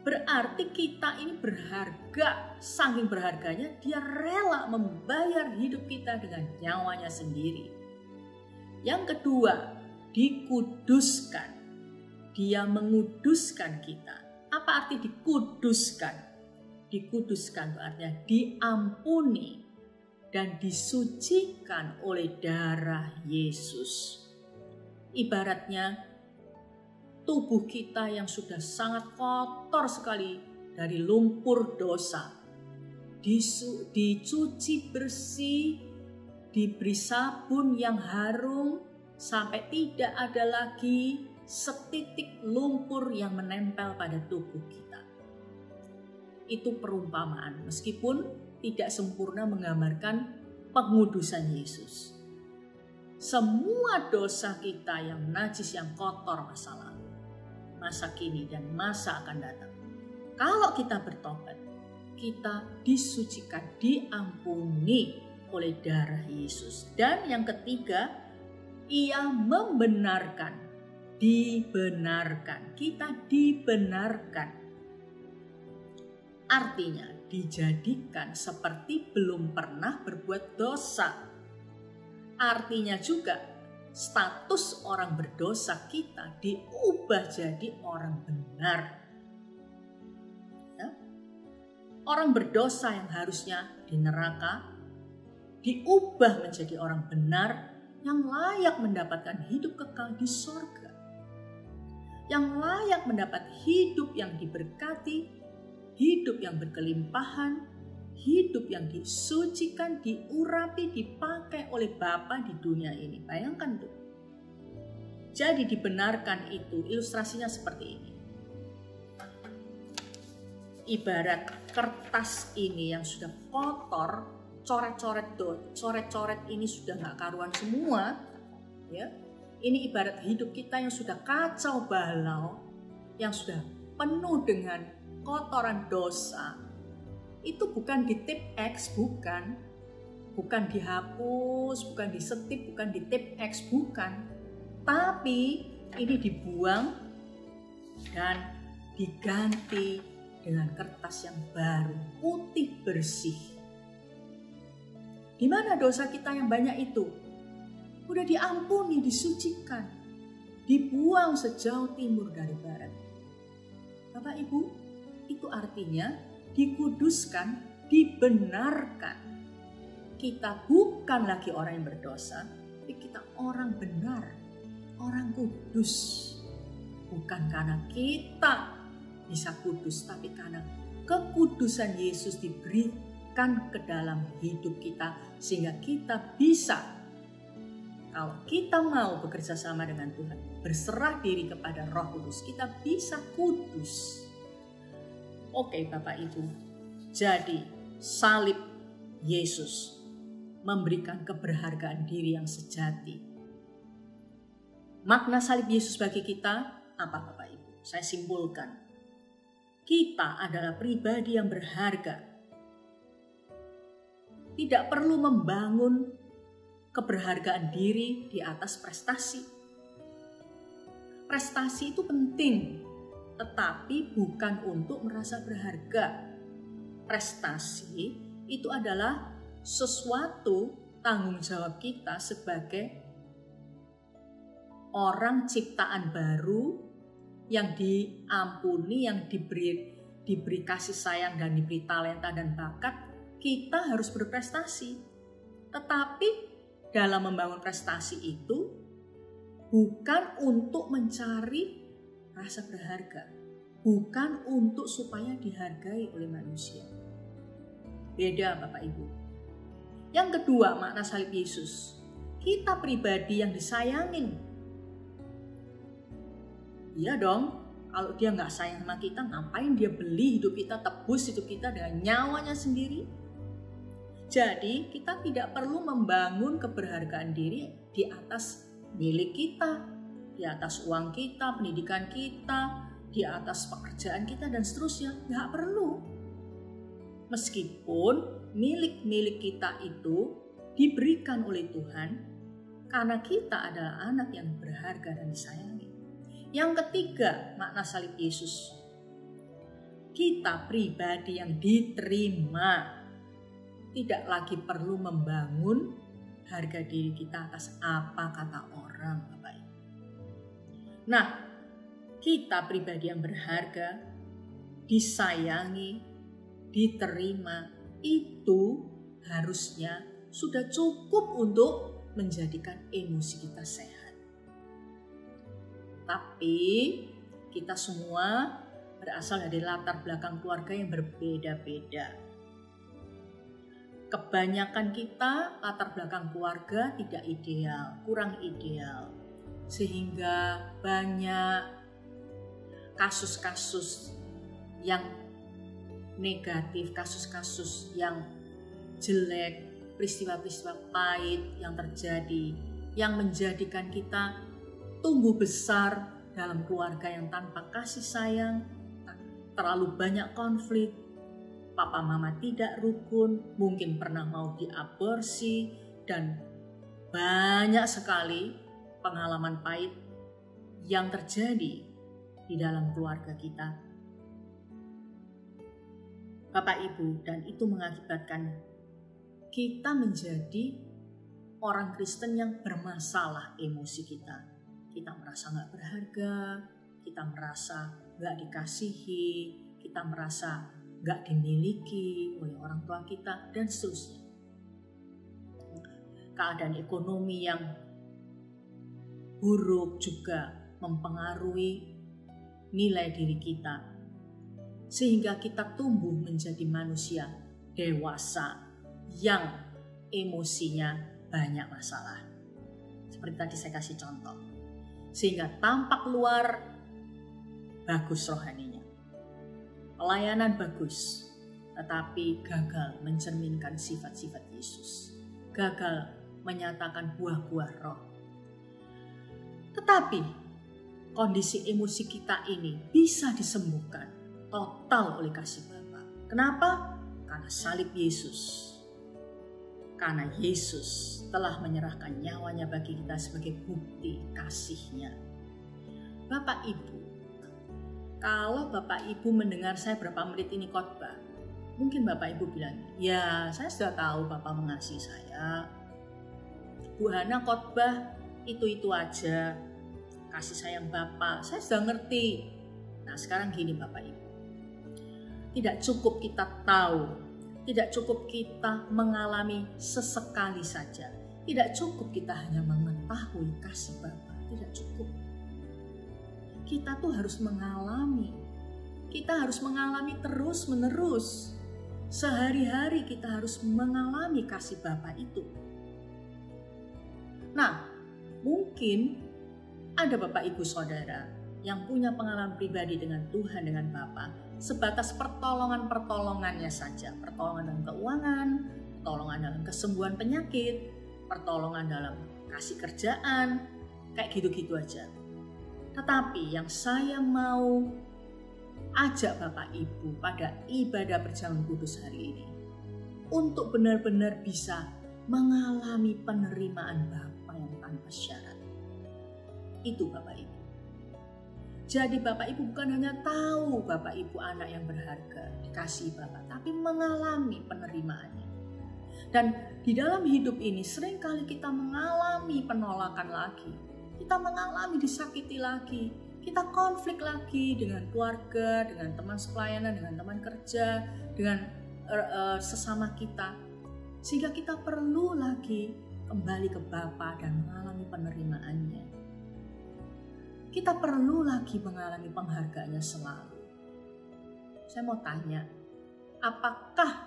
S1: Berarti kita ini berharga, saking berharganya dia rela membayar hidup kita dengan nyawanya sendiri. Yang kedua, dikuduskan. Dia menguduskan kita. Apa arti dikuduskan? Dikuduskan artinya diampuni dan disucikan oleh darah Yesus. Ibaratnya tubuh kita yang sudah sangat kotor sekali dari lumpur dosa, dicuci bersih, diberi sabun yang harum sampai tidak ada lagi setitik lumpur yang menempel pada tubuh kita. Itu perumpamaan, meskipun tidak sempurna menggambarkan pengudusan Yesus. Semua dosa kita yang najis, yang kotor masa lalu, masa kini dan masa akan datang. Kalau kita bertobat, kita disucikan, diampuni oleh darah Yesus. Dan yang ketiga, Ia membenarkan, dibenarkan. Kita dibenarkan. Artinya dijadikan seperti belum pernah berbuat dosa. Artinya juga status orang berdosa kita diubah jadi orang benar. Ya? Orang berdosa yang harusnya di neraka diubah menjadi orang benar yang layak mendapatkan hidup kekal di sorga. Yang layak mendapat hidup yang diberkati, hidup yang berkelimpahan, hidup yang disucikan, diurapi, dipakai oleh Bapa di dunia ini. Bayangkan tuh. Jadi dibenarkan itu ilustrasinya seperti ini. Ibarat kertas ini yang sudah kotor, coret-coret ini sudah gak karuan semua. Ya. Ini ibarat hidup kita yang sudah kacau balau, yang sudah penuh dengan kotoran dosa. Itu bukan di tip X, bukan dihapus, bukan disetip, bukan di tip X, bukan. Tapi ini dibuang dan diganti dengan kertas yang baru, putih bersih. Di mana dosa kita yang banyak itu? Udah diampuni, disucikan, dibuang sejauh timur dari barat. Bapak Ibu, itu artinya dikuduskan, dibenarkan. Kita bukan lagi orang yang berdosa, tapi kita orang benar, orang kudus. Bukan karena kita bisa kudus, tapi karena kekudusan Yesus diberikan ke dalam hidup kita, sehingga kita bisa, kalau kita mau bekerja sama dengan Tuhan, berserah diri kepada Roh Kudus, kita bisa kudus. Oke Bapak Ibu, jadi salib Yesus memberikan keberhargaan diri yang sejati. Makna salib Yesus bagi kita apa Bapak Ibu? Saya simpulkan, kita adalah pribadi yang berharga. Tidak perlu membangun keberhargaan diri di atas prestasi. Prestasi itu penting, tetapi bukan untuk merasa berharga. Prestasi itu adalah sesuatu tanggung jawab kita sebagai orang ciptaan baru yang diampuni, yang diberi kasih sayang dan diberi talenta dan bakat. Kita harus berprestasi. Tetapi dalam membangun prestasi itu bukan untuk mencari rasa berharga, bukan untuk supaya dihargai oleh manusia. Beda Bapak Ibu. Yang kedua, makna salib Yesus, kita pribadi yang disayangin. Iya dong, kalau dia nggak sayang sama kita, ngapain dia beli hidup kita, tebus hidup kita dengan nyawanya sendiri? Jadi kita tidak perlu membangun keberhargaan diri di atas milik kita, di atas uang kita, pendidikan kita, di atas pekerjaan kita dan seterusnya. Nggak perlu. Meskipun milik-milik kita itu diberikan oleh Tuhan karena kita adalah anak yang berharga dan disayangi. Yang ketiga, makna salib Yesus, kita pribadi yang diterima. Tidak lagi perlu membangun harga diri kita atas apa kata orang, Bapak Ibu. Nah, kita pribadi yang berharga, disayangi, diterima, itu harusnya sudah cukup untuk menjadikan emosi kita sehat. Tapi kita semua berasal dari latar belakang keluarga yang berbeda-beda. Kebanyakan kita latar belakang keluarga tidak ideal, kurang ideal. Sehingga banyak kasus-kasus yang negatif, kasus-kasus yang jelek, peristiwa-peristiwa pahit yang terjadi, yang menjadikan kita tumbuh besar dalam keluarga yang tanpa kasih sayang, terlalu banyak konflik, papa mama tidak rukun, mungkin pernah mau diaborsi, dan banyak sekali pengalaman pahit yang terjadi di dalam keluarga kita. Bapak Ibu, dan itu mengakibatkan kita menjadi orang Kristen yang bermasalah emosi kita. Kita merasa gak berharga, kita merasa gak dikasihi, kita merasa gak dimiliki oleh orang tua kita, dan seterusnya. Keadaan ekonomi yang buruk juga mempengaruhi nilai diri kita, sehingga kita tumbuh menjadi manusia dewasa yang emosinya banyak masalah. Seperti tadi saya kasih contoh. Sehingga tampak luar bagus rohaninya, pelayanan bagus, tetapi gagal mencerminkan sifat-sifat Yesus, gagal menyatakan buah-buah roh. Tetapi kondisi emosi kita ini bisa disembuhkan total oleh kasih Bapa. Kenapa? Karena salib Yesus. Karena Yesus telah menyerahkan nyawanya bagi kita sebagai bukti kasih-Nya. Bapak Ibu, kalau Bapak Ibu mendengar saya berapa menit ini khotbah, mungkin Bapak Ibu bilang, ya saya sudah tahu Bapak mengasihi saya. Bu Hana khotbah itu aja, kasih sayang Bapak, saya sudah ngerti. Nah sekarang gini Bapak Ibu, tidak cukup kita tahu, tidak cukup kita mengalami sesekali saja. Tidak cukup kita hanya mengetahui kasih Bapa. Tidak cukup. Kita tuh harus mengalami. Kita harus mengalami terus-menerus. Sehari-hari kita harus mengalami kasih Bapa itu. Nah, mungkin ada Bapak Ibu Saudara yang punya pengalaman pribadi dengan Tuhan, dengan Bapa, sebatas pertolongan-pertolongannya saja. Pertolongan dalam keuangan, pertolongan dalam kesembuhan penyakit, pertolongan dalam kasih kerjaan, kayak gitu-gitu aja. Tetapi yang saya mau ajak Bapak Ibu pada ibadah perjamuan kudus hari ini, untuk benar-benar bisa mengalami penerimaan Bapa yang tanpa syarat. Itu Bapak Ibu. Jadi Bapak Ibu bukan hanya tahu Bapak Ibu anak yang berharga, dikasihi Bapak, tapi mengalami penerimaannya. Dan di dalam hidup ini seringkali kita mengalami penolakan lagi. Kita mengalami disakiti lagi. Kita konflik lagi dengan keluarga, dengan teman sepelayanan, dengan teman kerja, dengan sesama kita. Sehingga kita perlu lagi kembali ke Bapa dan mengalami penerimaannya. Kita perlu lagi mengalami penghargaannya selalu. Saya mau tanya, apakah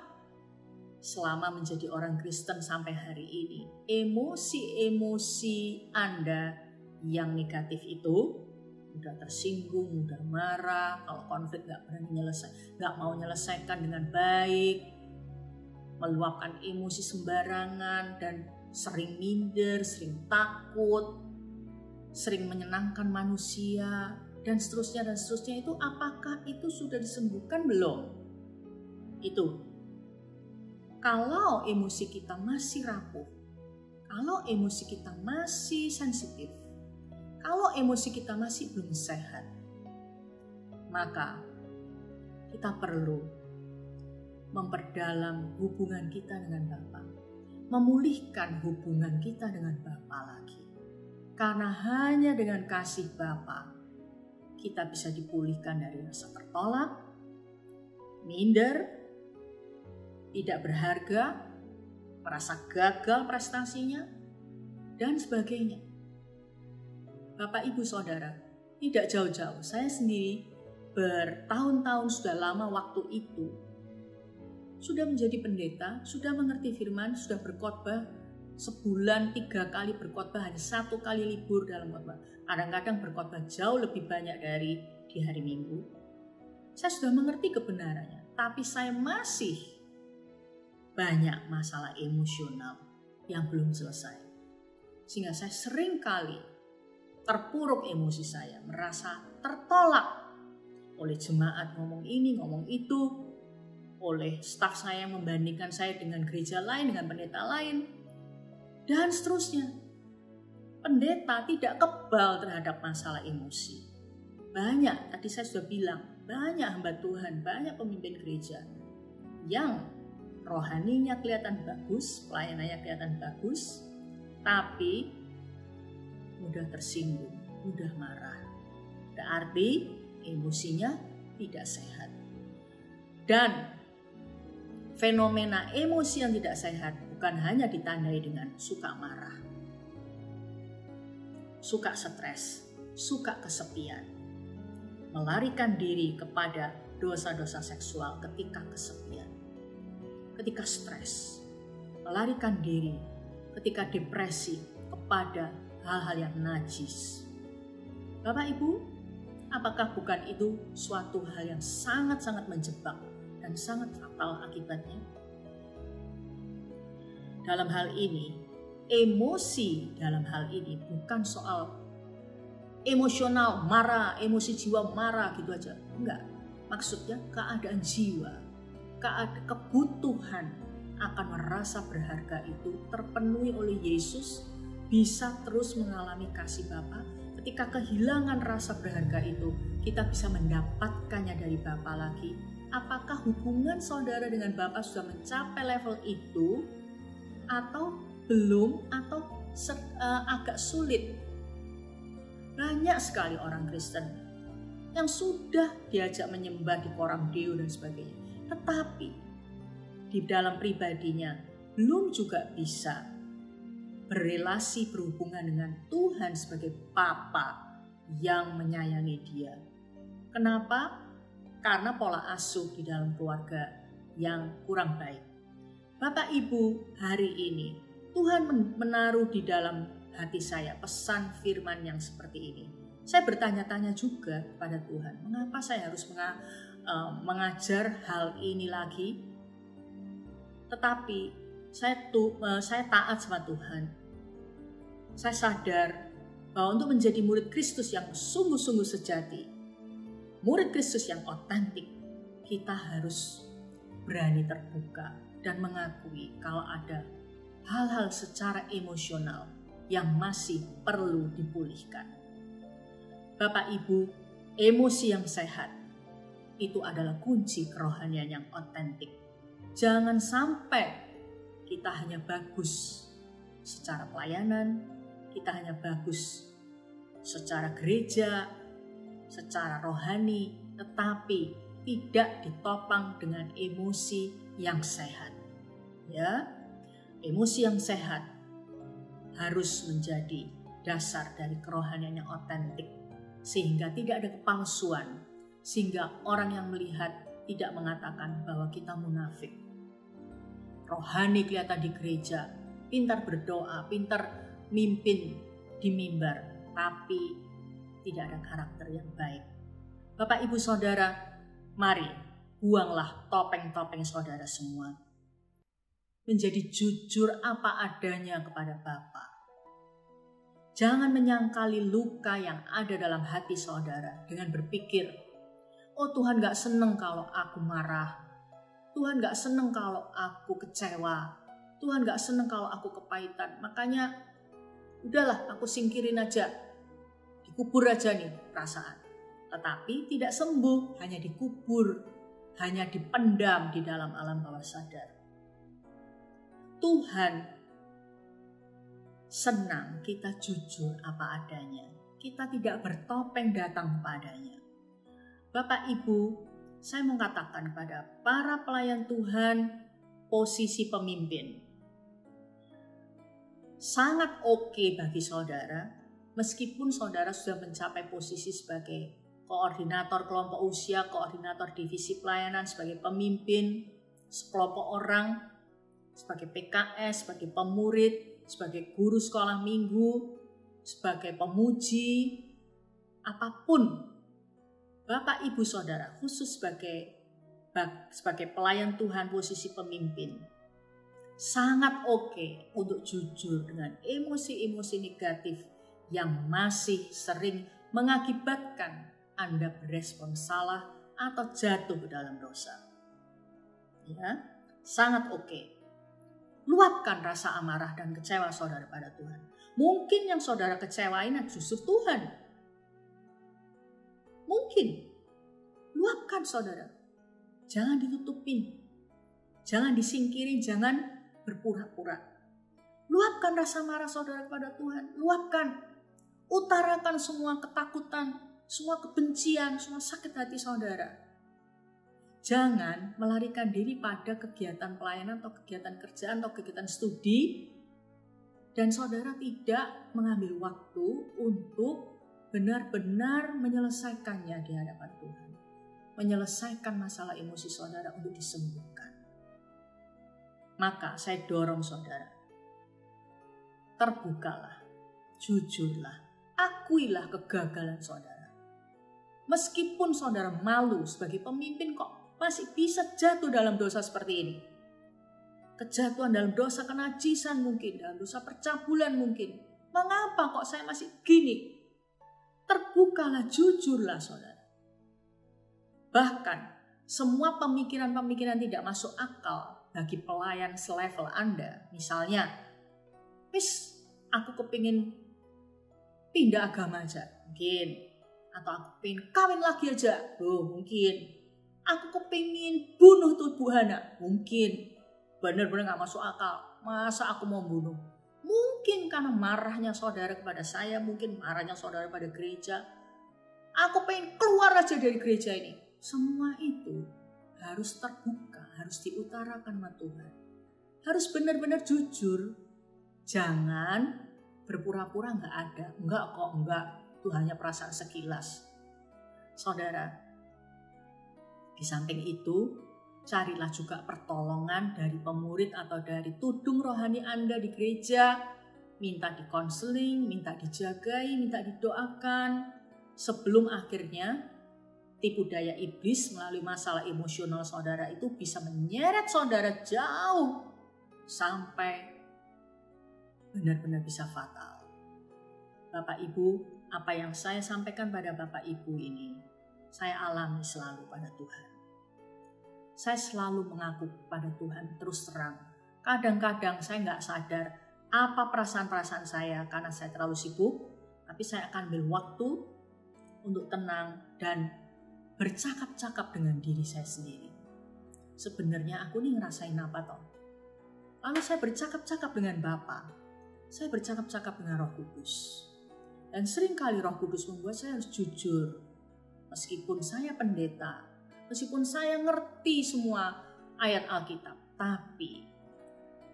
S1: selama menjadi orang Kristen sampai hari ini, emosi-emosi Anda yang negatif itu, mudah tersinggung, mudah marah, kalau konflik nggak mau menyelesaikan dengan baik, meluapkan emosi sembarangan, dan sering minder, sering takut, sering menyenangkan manusia, dan seterusnya, itu apakah itu sudah disembuhkan belum? Itu. Kalau emosi kita masih rapuh, kalau emosi kita masih sensitif, kalau emosi kita masih belum sehat, maka kita perlu memperdalam hubungan kita dengan Bapa, memulihkan hubungan kita dengan Bapa lagi. Karena hanya dengan kasih Bapa kita bisa dipulihkan dari rasa tertolak, minder, tidak berharga, merasa gagal prestasinya, dan sebagainya. Bapak, Ibu, Saudara, tidak jauh-jauh. Saya sendiri bertahun-tahun sudah lama waktu itu sudah menjadi pendeta, sudah mengerti firman, sudah berkhotbah, sebulan 3 kali berkhotbah, hanya 1 kali libur dalam khotbah. Kadang-kadang berkhotbah jauh lebih banyak dari di hari Minggu. Saya sudah mengerti kebenarannya, tapi saya masih banyak masalah emosional yang belum selesai. Sehingga saya sering kali terpuruk emosi saya, merasa tertolak oleh jemaat ngomong ini, ngomong itu, oleh staf saya yang membandingkan saya dengan gereja lain, dengan pendeta lain, dan seterusnya. Pendeta tidak kebal terhadap masalah emosi. Banyak, tadi saya sudah bilang, banyak hamba Tuhan, banyak pemimpin gereja yang rohaninya kelihatan bagus, pelayanannya kelihatan bagus, tapi mudah tersinggung, mudah marah. Berarti emosinya tidak sehat. Dan fenomena emosi yang tidak sehat bukan hanya ditandai dengan suka marah, suka stres, suka kesepian, melarikan diri kepada dosa-dosa seksual ketika kesepian, ketika stres, melarikan diri ketika depresi kepada hal-hal yang najis. Bapak Ibu, apakah bukan itu suatu hal yang sangat-sangat menjebak dan sangat fatal akibatnya? Dalam hal ini, emosi dalam hal ini bukan soal emosional, marah, emosi jiwa marah gitu aja. Enggak, maksudnya keadaan jiwa, kebutuhan akan merasa berharga itu terpenuhi oleh Yesus, bisa terus mengalami kasih Bapa. Ketika kehilangan rasa berharga itu, kita bisa mendapatkannya dari Bapa lagi. Apakah hubungan saudara dengan Bapa sudah mencapai level itu atau belum, atau agak sulit? Banyak sekali orang Kristen yang sudah diajak menyembah di koram deo dan sebagainya, tetapi di dalam pribadinya belum juga bisa berrelasi, berhubungan dengan Tuhan sebagai Bapa yang menyayangi dia. Kenapa? Karena pola asuh di dalam keluarga yang kurang baik. Bapak Ibu, hari ini Tuhan menaruh di dalam hati saya pesan firman yang seperti ini. Saya bertanya-tanya juga kepada Tuhan, mengapa saya harus mengajar hal ini lagi? Tetapi saya taat sama Tuhan. Saya sadar bahwa untuk menjadi murid Kristus yang sungguh-sungguh sejati, murid Kristus yang otentik, kita harus berani terbuka dan mengakui kalau ada hal-hal secara emosional yang masih perlu dipulihkan. Bapak Ibu, emosi yang sehat itu adalah kunci kerohanian yang otentik. Jangan sampai kita hanya bagus secara pelayanan, kita hanya bagus secara gereja, secara rohani, tetapi tidak ditopang dengan emosi yang sehat. Ya, emosi yang sehat harus menjadi dasar dari kerohanian yang otentik, sehingga tidak ada kepalsuan, sehingga orang yang melihat tidak mengatakan bahwa kita munafik. Rohani kelihatan di gereja, pintar berdoa, pintar mimpin di mimbar, tapi tidak ada karakter yang baik. Bapak Ibu Saudara, mari buanglah topeng-topeng saudara semua. Menjadi jujur apa adanya kepada Bapa. Jangan menyangkali luka yang ada dalam hati saudara dengan berpikir, oh Tuhan gak seneng kalau aku marah. Tuhan gak seneng kalau aku kecewa. Tuhan gak seneng kalau aku kepahitan. Makanya udahlah aku singkirin aja. Dikubur aja nih perasaan. Tetapi tidak sembuh, hanya dikubur. Hanya dipendam di dalam alam bawah sadar. Tuhan senang kita jujur apa adanya. Kita tidak bertopeng datang kepadanya. Bapak Ibu, saya mau katakan kepada para pelayan Tuhan, posisi pemimpin. Sangat oke bagi saudara, meskipun saudara sudah mencapai posisi sebagai koordinator kelompok usia, koordinator divisi pelayanan, sebagai pemimpin sekelompok orang, sebagai PKS, sebagai pemurid, sebagai guru sekolah minggu, sebagai pemuji, apapun. Bapak Ibu Saudara, khusus sebagai pelayan Tuhan posisi pemimpin, sangat oke untuk jujur dengan emosi-emosi negatif yang masih sering mengakibatkan Anda berespon salah atau jatuh ke dalam dosa. Ya, sangat oke. Luapkan rasa amarah dan kecewa saudara pada Tuhan. Mungkin yang saudara kecewain justru Tuhan. Mungkin. Luapkan saudara. Jangan ditutupin. Jangan disingkirin, jangan berpura-pura. Luapkan rasa marah saudara kepada Tuhan. Luapkan. Utarakan semua ketakutan, semua kebencian, semua sakit hati saudara. Jangan melarikan diri pada kegiatan pelayanan atau kegiatan kerjaan atau kegiatan studi dan saudara tidak mengambil waktu untuk benar-benar menyelesaikannya di hadapan Tuhan. Menyelesaikan masalah emosi saudara untuk disembuhkan. Maka saya dorong saudara, terbukalah, jujurlah, akuilah kegagalan saudara. Meskipun saudara malu sebagai pemimpin kok masih bisa jatuh dalam dosa seperti ini. Kejatuhan dalam dosa kenajisan mungkin, dalam dosa percabulan mungkin. Mengapa kok saya masih gini? Terbukalah, jujurlah saudara. Bahkan semua pemikiran-pemikiran tidak masuk akal bagi pelayan selevel Anda. Misalnya, aku kepingin pindah agama aja, mungkin. Atau aku pengen kawin lagi aja, mungkin. Aku kepingin bunuh tubuh anak, mungkin. Benar-benar gak masuk akal. Masa aku mau bunuh? Mungkin karena marahnya saudara kepada saya, mungkin marahnya saudara pada gereja. Aku pengen keluar aja dari gereja ini. Semua itu harus terbuka, harus diutarakan sama Tuhan. Harus benar-benar jujur. Jangan berpura-pura gak ada. Enggak kok, enggak. Itu hanya perasaan sekilas. Saudara, di samping itu, carilah juga pertolongan dari pemurid atau dari tudung rohani Anda di gereja. Minta dikonseling, minta dijagai, minta didoakan. sebelum akhirnya tipu daya iblis melalui masalah emosional saudara itu bisa menyeret saudara jauh sampai benar-benar bisa fatal. Bapak Ibu, apa yang saya sampaikan pada Bapak Ibu ini, saya alami selalu pada Tuhan. Saya selalu mengaku pada Tuhan terus terang. Kadang-kadang saya nggak sadar apa perasaan-perasaan saya karena saya terlalu sibuk, tapi saya akan ambil waktu untuk tenang dan bercakap-cakap dengan diri saya sendiri. Sebenarnya aku nih ngerasain apa toh? Lalu saya bercakap-cakap dengan Bapa, saya bercakap-cakap dengan Roh Kudus. Dan seringkali Roh Kudus membuat saya harus jujur. Meskipun saya pendeta, meskipun saya ngerti semua ayat Alkitab, tapi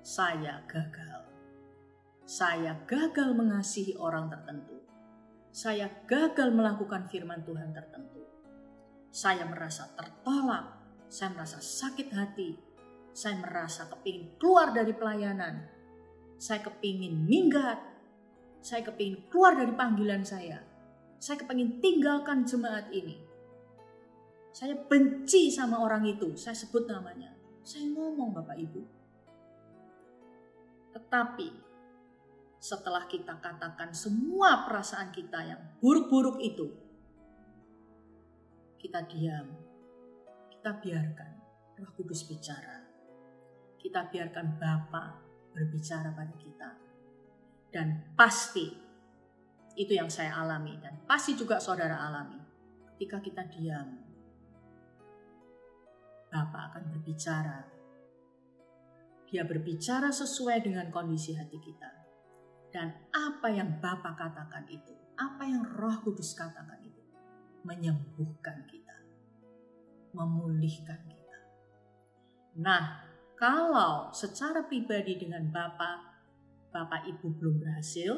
S1: saya gagal. Saya gagal mengasihi orang tertentu. Saya gagal melakukan firman Tuhan tertentu. Saya merasa tertolak, saya merasa sakit hati, saya merasa kepingin keluar dari pelayanan, saya kepingin minggat, saya kepingin keluar dari panggilan saya kepingin tinggalkan jemaat ini. Saya benci sama orang itu, saya sebut namanya, saya ngomong Bapak Ibu. Tetapi setelah kita katakan semua perasaan kita yang buruk-buruk itu, kita diam, kita biarkan Roh Kudus bicara. Kita biarkan Bapa berbicara pada kita. Dan pasti itu yang saya alami dan pasti juga saudara alami. Ketika kita diam, Bapa akan berbicara. Dia berbicara sesuai dengan kondisi hati kita. Dan apa yang Bapa katakan itu, apa yang Roh Kudus katakan itu, menyembuhkan kita, memulihkan kita. Nah, kalau secara pribadi dengan Bapak Ibu belum berhasil,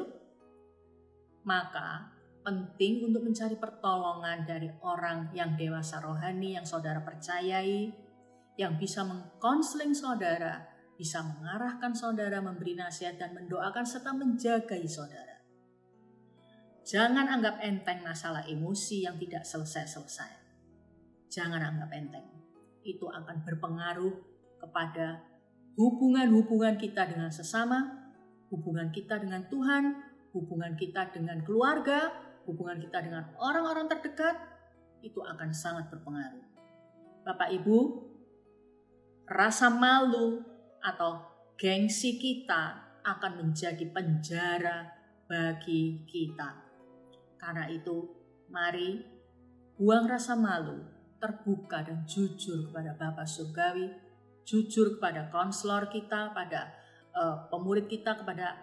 S1: maka penting untuk mencari pertolongan dari orang yang dewasa rohani yang saudara percayai, yang bisa mengkonseling saudara, bisa mengarahkan saudara, memberi nasihat dan mendoakan serta menjagai saudara. Jangan anggap enteng masalah emosi yang tidak selesai-selesai. Jangan anggap enteng. Itu akan berpengaruh kepada hubungan-hubungan kita dengan sesama, hubungan kita dengan Tuhan, hubungan kita dengan keluarga, hubungan kita dengan orang-orang terdekat, itu akan sangat berpengaruh. Bapak Ibu, rasa malu atau gengsi kita akan menjadi penjara bagi kita. Karena itu, mari buang rasa malu, terbuka dan jujur kepada Bapa Surgawi, jujur kepada konselor kita, pada pemurid kita, kepada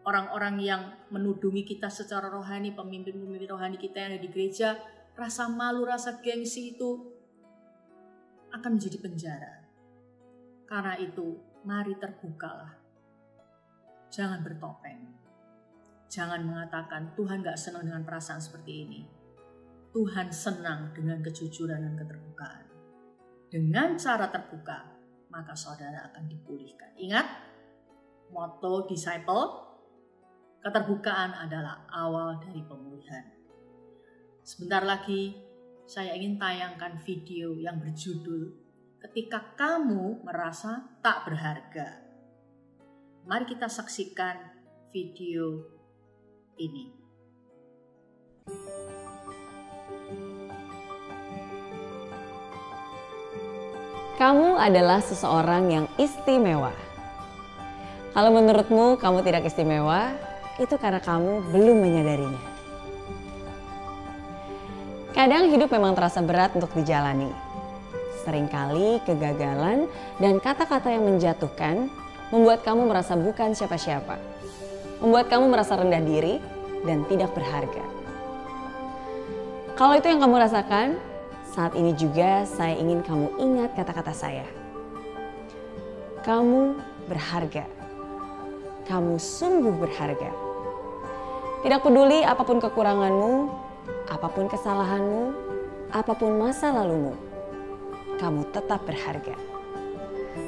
S1: orang-orang yang menudungi kita secara rohani, pemimpin-pemimpin rohani kita yang ada di gereja. Rasa malu, rasa gengsi itu akan menjadi penjara. Karena itu, mari terbukalah. Jangan bertopeng. Jangan mengatakan Tuhan gak senang dengan perasaan seperti ini. Tuhan senang dengan kejujuran dan keterbukaan. Dengan cara terbuka, maka saudara akan dipulihkan. Ingat, motto disciple, keterbukaan adalah awal dari pemulihan. Sebentar lagi saya ingin tayangkan video yang berjudul Ketika Kamu Merasa Tak Berharga. Mari kita saksikan video ini.
S3: Kamu adalah seseorang yang istimewa. Kalau menurutmu kamu tidak istimewa, itu karena kamu belum menyadarinya. Kadang hidup memang terasa berat untuk dijalani. Seringkali kegagalan dan kata-kata yang menjatuhkan membuat kamu merasa bukan siapa-siapa. Membuat kamu merasa rendah diri dan tidak berharga. Kalau itu yang kamu rasakan, saat ini juga saya ingin kamu ingat kata-kata saya. Kamu berharga. Kamu sungguh berharga. Tidak peduli apapun kekuranganmu, apapun kesalahanmu, apapun masa lalumu, kamu tetap berharga.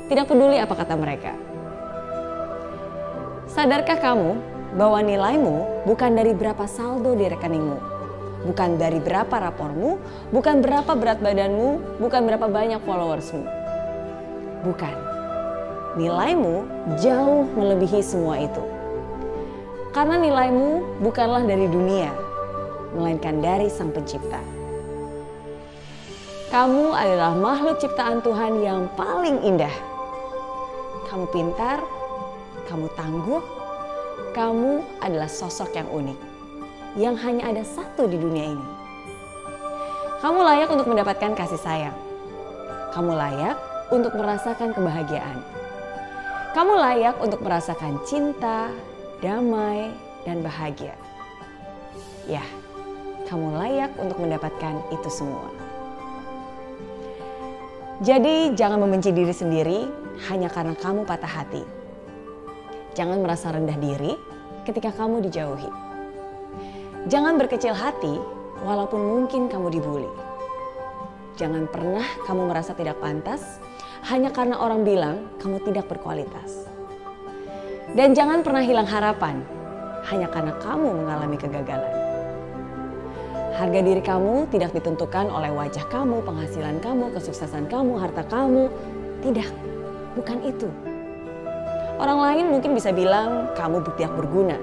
S3: Tidak peduli apa kata mereka. Sadarkah kamu bahwa nilaimu bukan dari berapa saldo di rekeningmu, bukan dari berapa rapormu, bukan berapa berat badanmu, bukan berapa banyak followersmu. Bukan. Nilaimu jauh melebihi semua itu. Karena nilaimu bukanlah dari dunia, melainkan dari Sang Pencipta. Kamu adalah makhluk ciptaan Tuhan yang paling indah. Kamu pintar, kamu tangguh, kamu adalah sosok yang unik, yang hanya ada satu di dunia ini. Kamu layak untuk mendapatkan kasih sayang. Kamu layak untuk merasakan kebahagiaan. Kamu layak untuk merasakan cinta, damai, dan bahagia. Ya, kamu layak untuk mendapatkan itu semua. Jadi jangan membenci diri sendiri hanya karena kamu patah hati. Jangan merasa rendah diri ketika kamu dijauhi. Jangan berkecil hati walaupun mungkin kamu dibully. Jangan pernah kamu merasa tidak pantas hanya karena orang bilang kamu tidak berkualitas. Dan jangan pernah hilang harapan hanya karena kamu mengalami kegagalan. Harga diri kamu tidak ditentukan oleh wajah kamu, penghasilan kamu, kesuksesan kamu, harta kamu. Tidak, bukan itu. Orang lain mungkin bisa bilang kamu tidak berguna.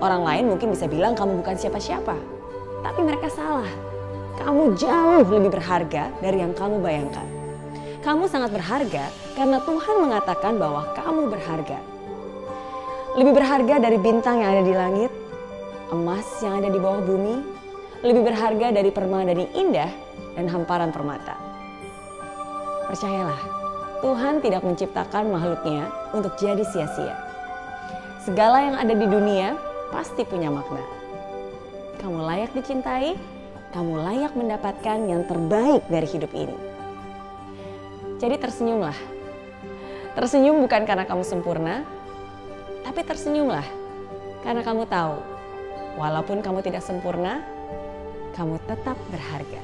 S3: Orang lain mungkin bisa bilang kamu bukan siapa-siapa. Tapi mereka salah. Kamu jauh lebih berharga dari yang kamu bayangkan. Kamu sangat berharga karena Tuhan mengatakan bahwa kamu berharga. Lebih berharga dari bintang yang ada di langit, emas yang ada di bawah bumi, lebih berharga dari permadani indah dan hamparan permata. Percayalah, Tuhan tidak menciptakan makhluknya untuk jadi sia-sia. Segala yang ada di dunia pasti punya makna. Kamu layak dicintai, kamu layak mendapatkan yang terbaik dari hidup ini. Jadi tersenyumlah. Tersenyum bukan karena kamu sempurna, tapi tersenyumlah karena kamu tahu, walaupun kamu tidak sempurna, kamu tetap berharga.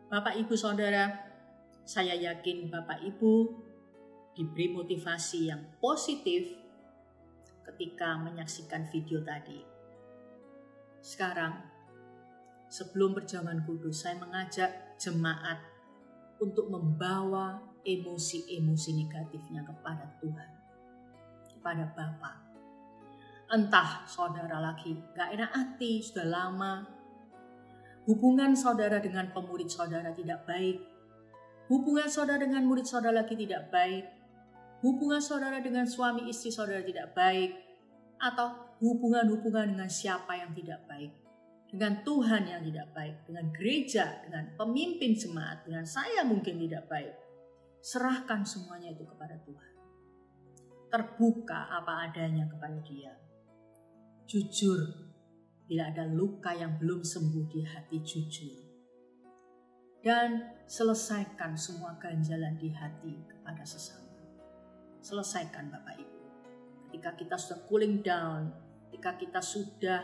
S1: Bapak, Ibu, Saudara, saya yakin Bapak, Ibu diberi motivasi yang positif ketika menyaksikan video tadi. Sekarang, sebelum perjamuan kudus, saya mengajak jemaat untuk membawa emosi-emosi negatifnya kepada Tuhan, kepada Bapa. Entah saudara lagi gak enak hati, sudah lama. Hubungan saudara dengan pemurid saudara tidak baik. Hubungan saudara dengan murid saudara lagi tidak baik. Hubungan saudara dengan suami istri saudara tidak baik. Atau hubungan-hubungan dengan siapa yang tidak baik. Dengan Tuhan yang tidak baik. Dengan gereja, dengan pemimpin jemaat, dengan saya mungkin tidak baik. Serahkan semuanya itu kepada Tuhan. Terbuka apa adanya kepada Dia. Jujur, bila ada luka yang belum sembuh di hati, jujur. Dan selesaikan semua ganjalan di hati kepada sesama. Selesaikan Bapak Ibu. Ketika kita sudah cooling down, ketika kita sudah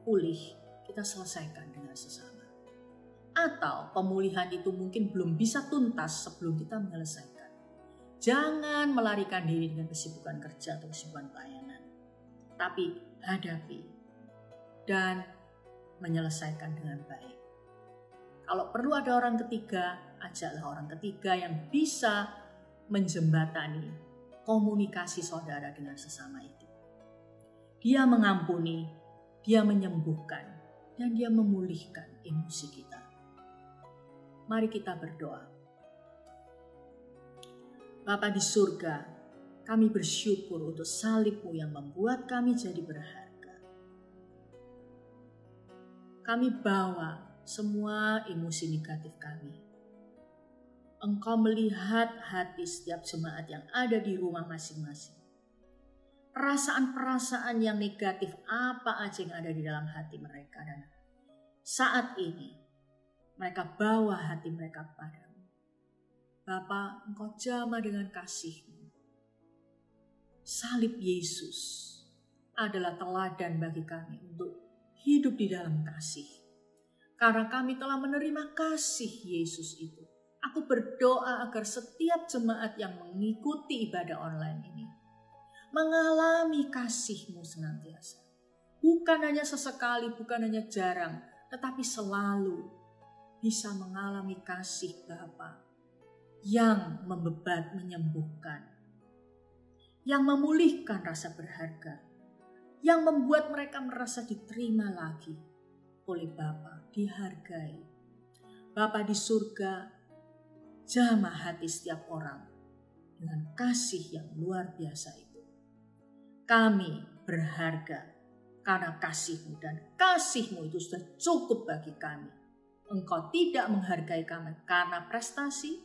S1: pulih, kita selesaikan dengan sesama. Atau pemulihan itu mungkin belum bisa tuntas sebelum kita menyelesaikan. Jangan melarikan diri dengan kesibukan kerja atau kesibukan pelayanan. Tapi hadapi dan menyelesaikan dengan baik. Kalau perlu ada orang ketiga, ajaklah orang ketiga yang bisa menjembatani komunikasi saudara dengan sesama itu. Dia mengampuni, dia menyembuhkan, dan dia memulihkan emosi kita. Mari kita berdoa. Bapa di surga, kami bersyukur untuk salib-Mu yang membuat kami jadi berharga. Kami bawa semua emosi negatif kami. Engkau melihat hati setiap jemaat yang ada di rumah masing-masing. Perasaan-perasaan yang negatif apa aja yang ada di dalam hati mereka. Dan saat ini mereka bawa hati mereka kepadamu. Bapa, Engkau jamah dengan kasih-Mu. Salib Yesus adalah teladan bagi kami untuk hidup di dalam kasih. Karena kami telah menerima kasih Yesus itu. Aku berdoa agar setiap jemaat yang mengikuti ibadah online ini, mengalami kasih-Mu senantiasa. Bukan hanya sesekali, bukan hanya jarang, tetapi selalu bisa mengalami kasih Bapa yang membebat, menyembuhkan, yang memulihkan rasa berharga, yang membuat mereka merasa diterima lagi oleh Bapa, dihargai. Bapa di surga jamah hati setiap orang dengan kasih yang luar biasa itu. Kami berharga karena kasih-Mu, dan kasih-Mu itu sudah cukup bagi kami. Engkau tidak menghargai kami karena prestasi,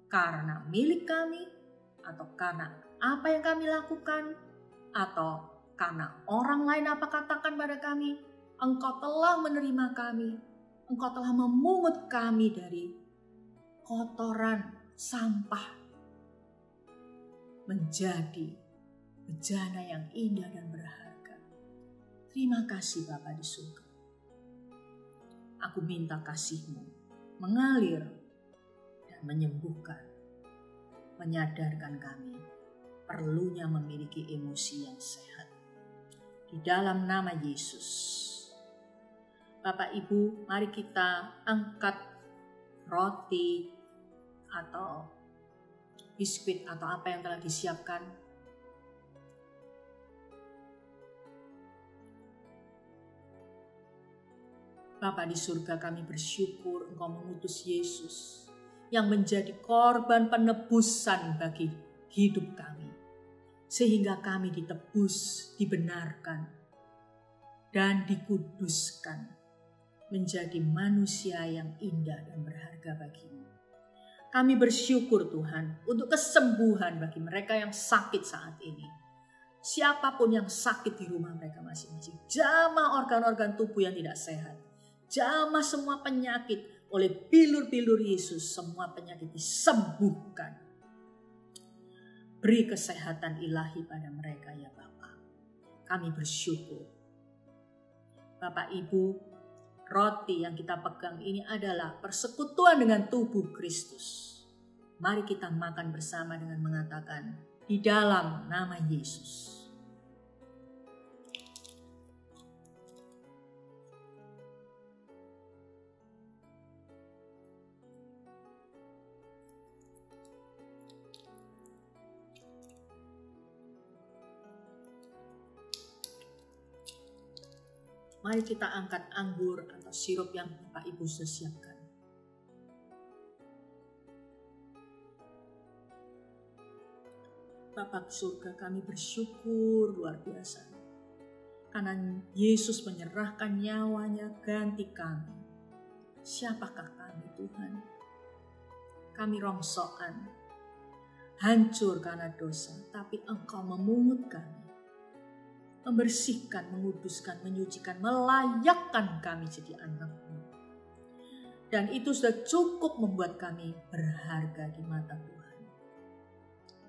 S1: karena milik kami, atau karena apa yang kami lakukan, atau karena orang lain apa katakan pada kami. Engkau telah menerima kami, Engkau telah memungut kami dari kotoran sampah menjadi bejana yang indah dan berharga. Terima kasih Bapa di surga. Aku minta kasih-Mu mengalir dan menyembuhkan, menyadarkan kami perlunya memiliki emosi yang sehat. Di dalam nama Yesus. Bapak Ibu, mari kita angkat roti atau biskuit atau apa yang telah disiapkan. Bapa di surga, kami bersyukur Engkau mengutus Yesus yang menjadi korban penebusan bagi hidup kami. Sehingga kami ditebus, dibenarkan, dan dikuduskan menjadi manusia yang indah dan berharga bagi-Mu. Kami bersyukur Tuhan untuk kesembuhan bagi mereka yang sakit saat ini. Siapapun yang sakit di rumah mereka masing-masing, jamah organ-organ tubuh yang tidak sehat, jamah semua penyakit oleh bilur-bilur Yesus, semua penyakit disembuhkan. Beri kesehatan ilahi pada mereka ya Bapa. Kami bersyukur. Bapak Ibu, roti yang kita pegang ini adalah persekutuan dengan tubuh Kristus. Mari kita makan bersama dengan mengatakan, di dalam nama Yesus. Mari kita angkat anggur atau sirup yang Bapak Ibu sudah siapkan. Bapa surga, kami bersyukur luar biasa. Karena Yesus menyerahkan nyawanya ganti kami. Siapakah kami Tuhan? Kami rongsokan, hancur karena dosa, tapi Engkau memungut kami. Membersihkan, menguduskan, menyucikan, melayakkan kami jadi anak-Mu. Dan itu sudah cukup membuat kami berharga di mata Tuhan.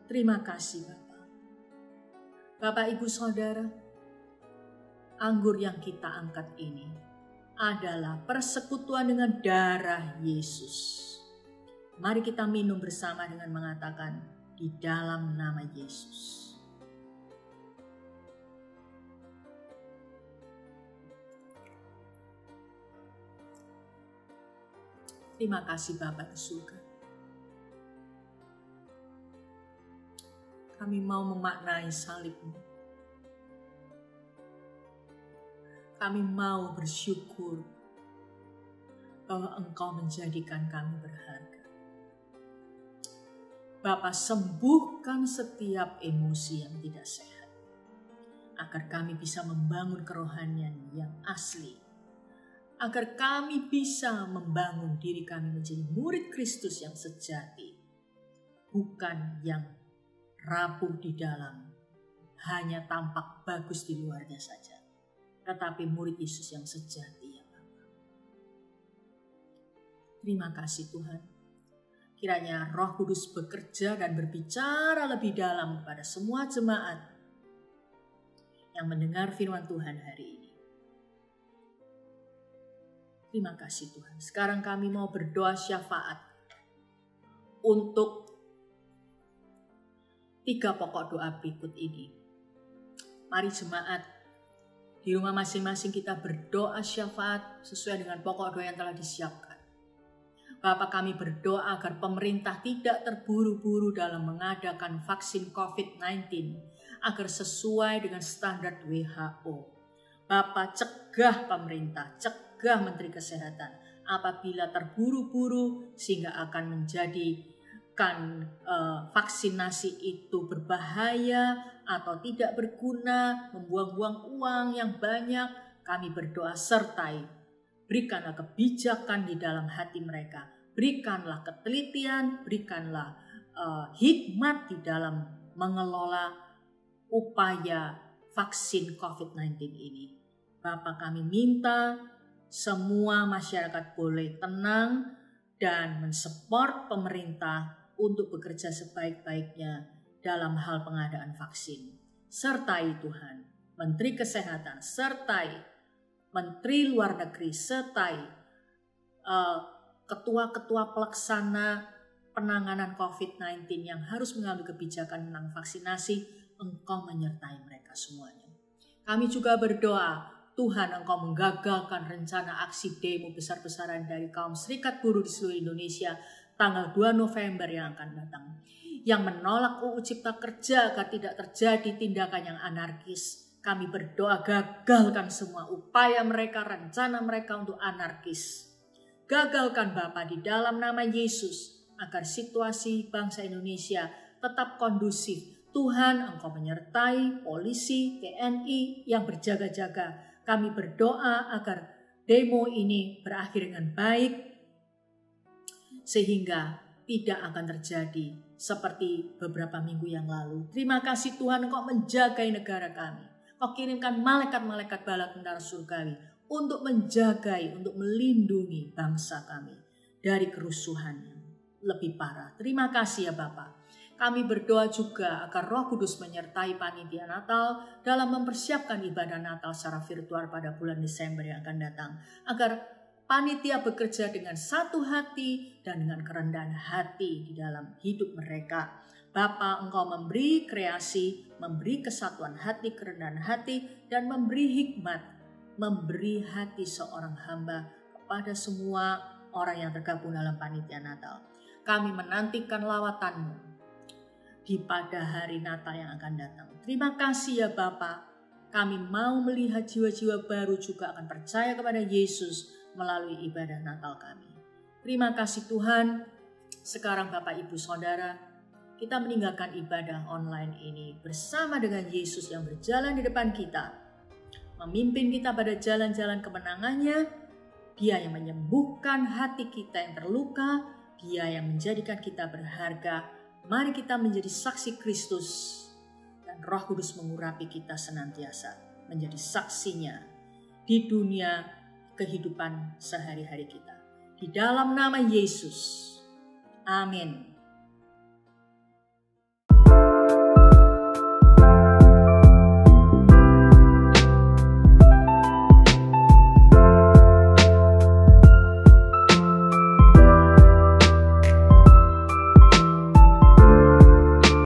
S1: Terima kasih Bapak. Bapak, Ibu, Saudara, anggur yang kita angkat ini adalah persekutuan dengan darah Yesus. Mari kita minum bersama dengan mengatakan, di dalam nama Yesus. Terima kasih Bapa di surga. Kami mau memaknai salib-Mu. Kami mau bersyukur bahwa Engkau menjadikan kami berharga. Bapa, sembuhkan setiap emosi yang tidak sehat, agar kami bisa membangun kerohanian yang asli. Agar kami bisa membangun diri kami menjadi murid Kristus yang sejati. Bukan yang rapuh di dalam, hanya tampak bagus di luarnya saja. Tetapi murid Yesus yang sejati ya Bapa. Terima kasih Tuhan. Kiranya Roh Kudus bekerja dan berbicara lebih dalam kepada semua jemaat yang mendengar firman Tuhan hari ini. Terima kasih Tuhan. Sekarang kami mau berdoa syafaat untuk 3 pokok doa berikut ini. Mari jemaat, di rumah masing-masing kita berdoa syafaat sesuai dengan pokok doa yang telah disiapkan. Bapa, kami berdoa agar pemerintah tidak terburu-buru dalam mengadakan vaksin COVID-19 agar sesuai dengan standar WHO. Bapa, cegah pemerintah, cegah Menteri Kesehatan apabila terburu-buru sehingga akan menjadikan vaksinasi itu berbahaya atau tidak berguna, membuang-buang uang yang banyak. Kami berdoa sertai. Berikanlah kebijakan di dalam hati mereka. Berikanlah ketelitian, berikanlah hikmat di dalam mengelola upaya vaksin COVID-19 ini. Bapak, kami minta semua masyarakat boleh tenang dan mensupport pemerintah untuk bekerja sebaik-baiknya dalam hal pengadaan vaksin. Sertai Tuhan, Menteri Kesehatan, sertai Menteri Luar Negeri, sertai ketua-ketua pelaksana penanganan COVID-19 yang harus mengambil kebijakan tentang vaksinasi. Engkau menyertai mereka semuanya. Kami juga berdoa, Tuhan, Engkau menggagalkan rencana aksi demo besar-besaran dari kaum serikat buruh di seluruh Indonesia tanggal 2 November yang akan datang, yang menolak UU Cipta Kerja agar tidak terjadi tindakan yang anarkis. Kami berdoa, gagalkan semua upaya mereka, rencana mereka untuk anarkis. Gagalkan Bapa di dalam nama Yesus agar situasi bangsa Indonesia tetap kondusif. Tuhan, Engkau menyertai polisi, TNI yang berjaga-jaga. Kami berdoa agar demo ini berakhir dengan baik sehingga tidak akan terjadi seperti beberapa minggu yang lalu. Terima kasih Tuhan, Engkau menjaga negara kami. Kau kirimkan malaikat-malaikat bala tentara surgawi untuk menjagai, untuk melindungi bangsa kami dari kerusuhan yang lebih parah. Terima kasih ya Bapa. Kami berdoa juga agar Roh Kudus menyertai panitia Natal dalam mempersiapkan ibadah Natal secara virtual pada bulan Desember yang akan datang. Agar panitia bekerja dengan satu hati dan dengan kerendahan hati di dalam hidup mereka. Bapa, Engkau memberi kreasi, memberi kesatuan hati, kerendahan hati, dan memberi hikmat, memberi hati seorang hamba kepada semua orang yang tergabung dalam panitia Natal. Kami menantikan lawatan-Mu pada hari Natal yang akan datang. Terima kasih ya Bapa. Kami mau melihat jiwa-jiwa baru juga akan percaya kepada Yesus melalui ibadah Natal kami. Terima kasih Tuhan. Sekarang Bapak Ibu Saudara, kita meninggalkan ibadah online ini bersama dengan Yesus yang berjalan di depan kita, memimpin kita pada jalan-jalan kemenangannya. Dia yang menyembuhkan hati kita yang terluka, Dia yang menjadikan kita berharga. Mari kita menjadi saksi Kristus, dan Roh Kudus mengurapi kita senantiasa menjadi saksinya di dunia kehidupan sehari-hari kita. Di dalam nama Yesus, amin.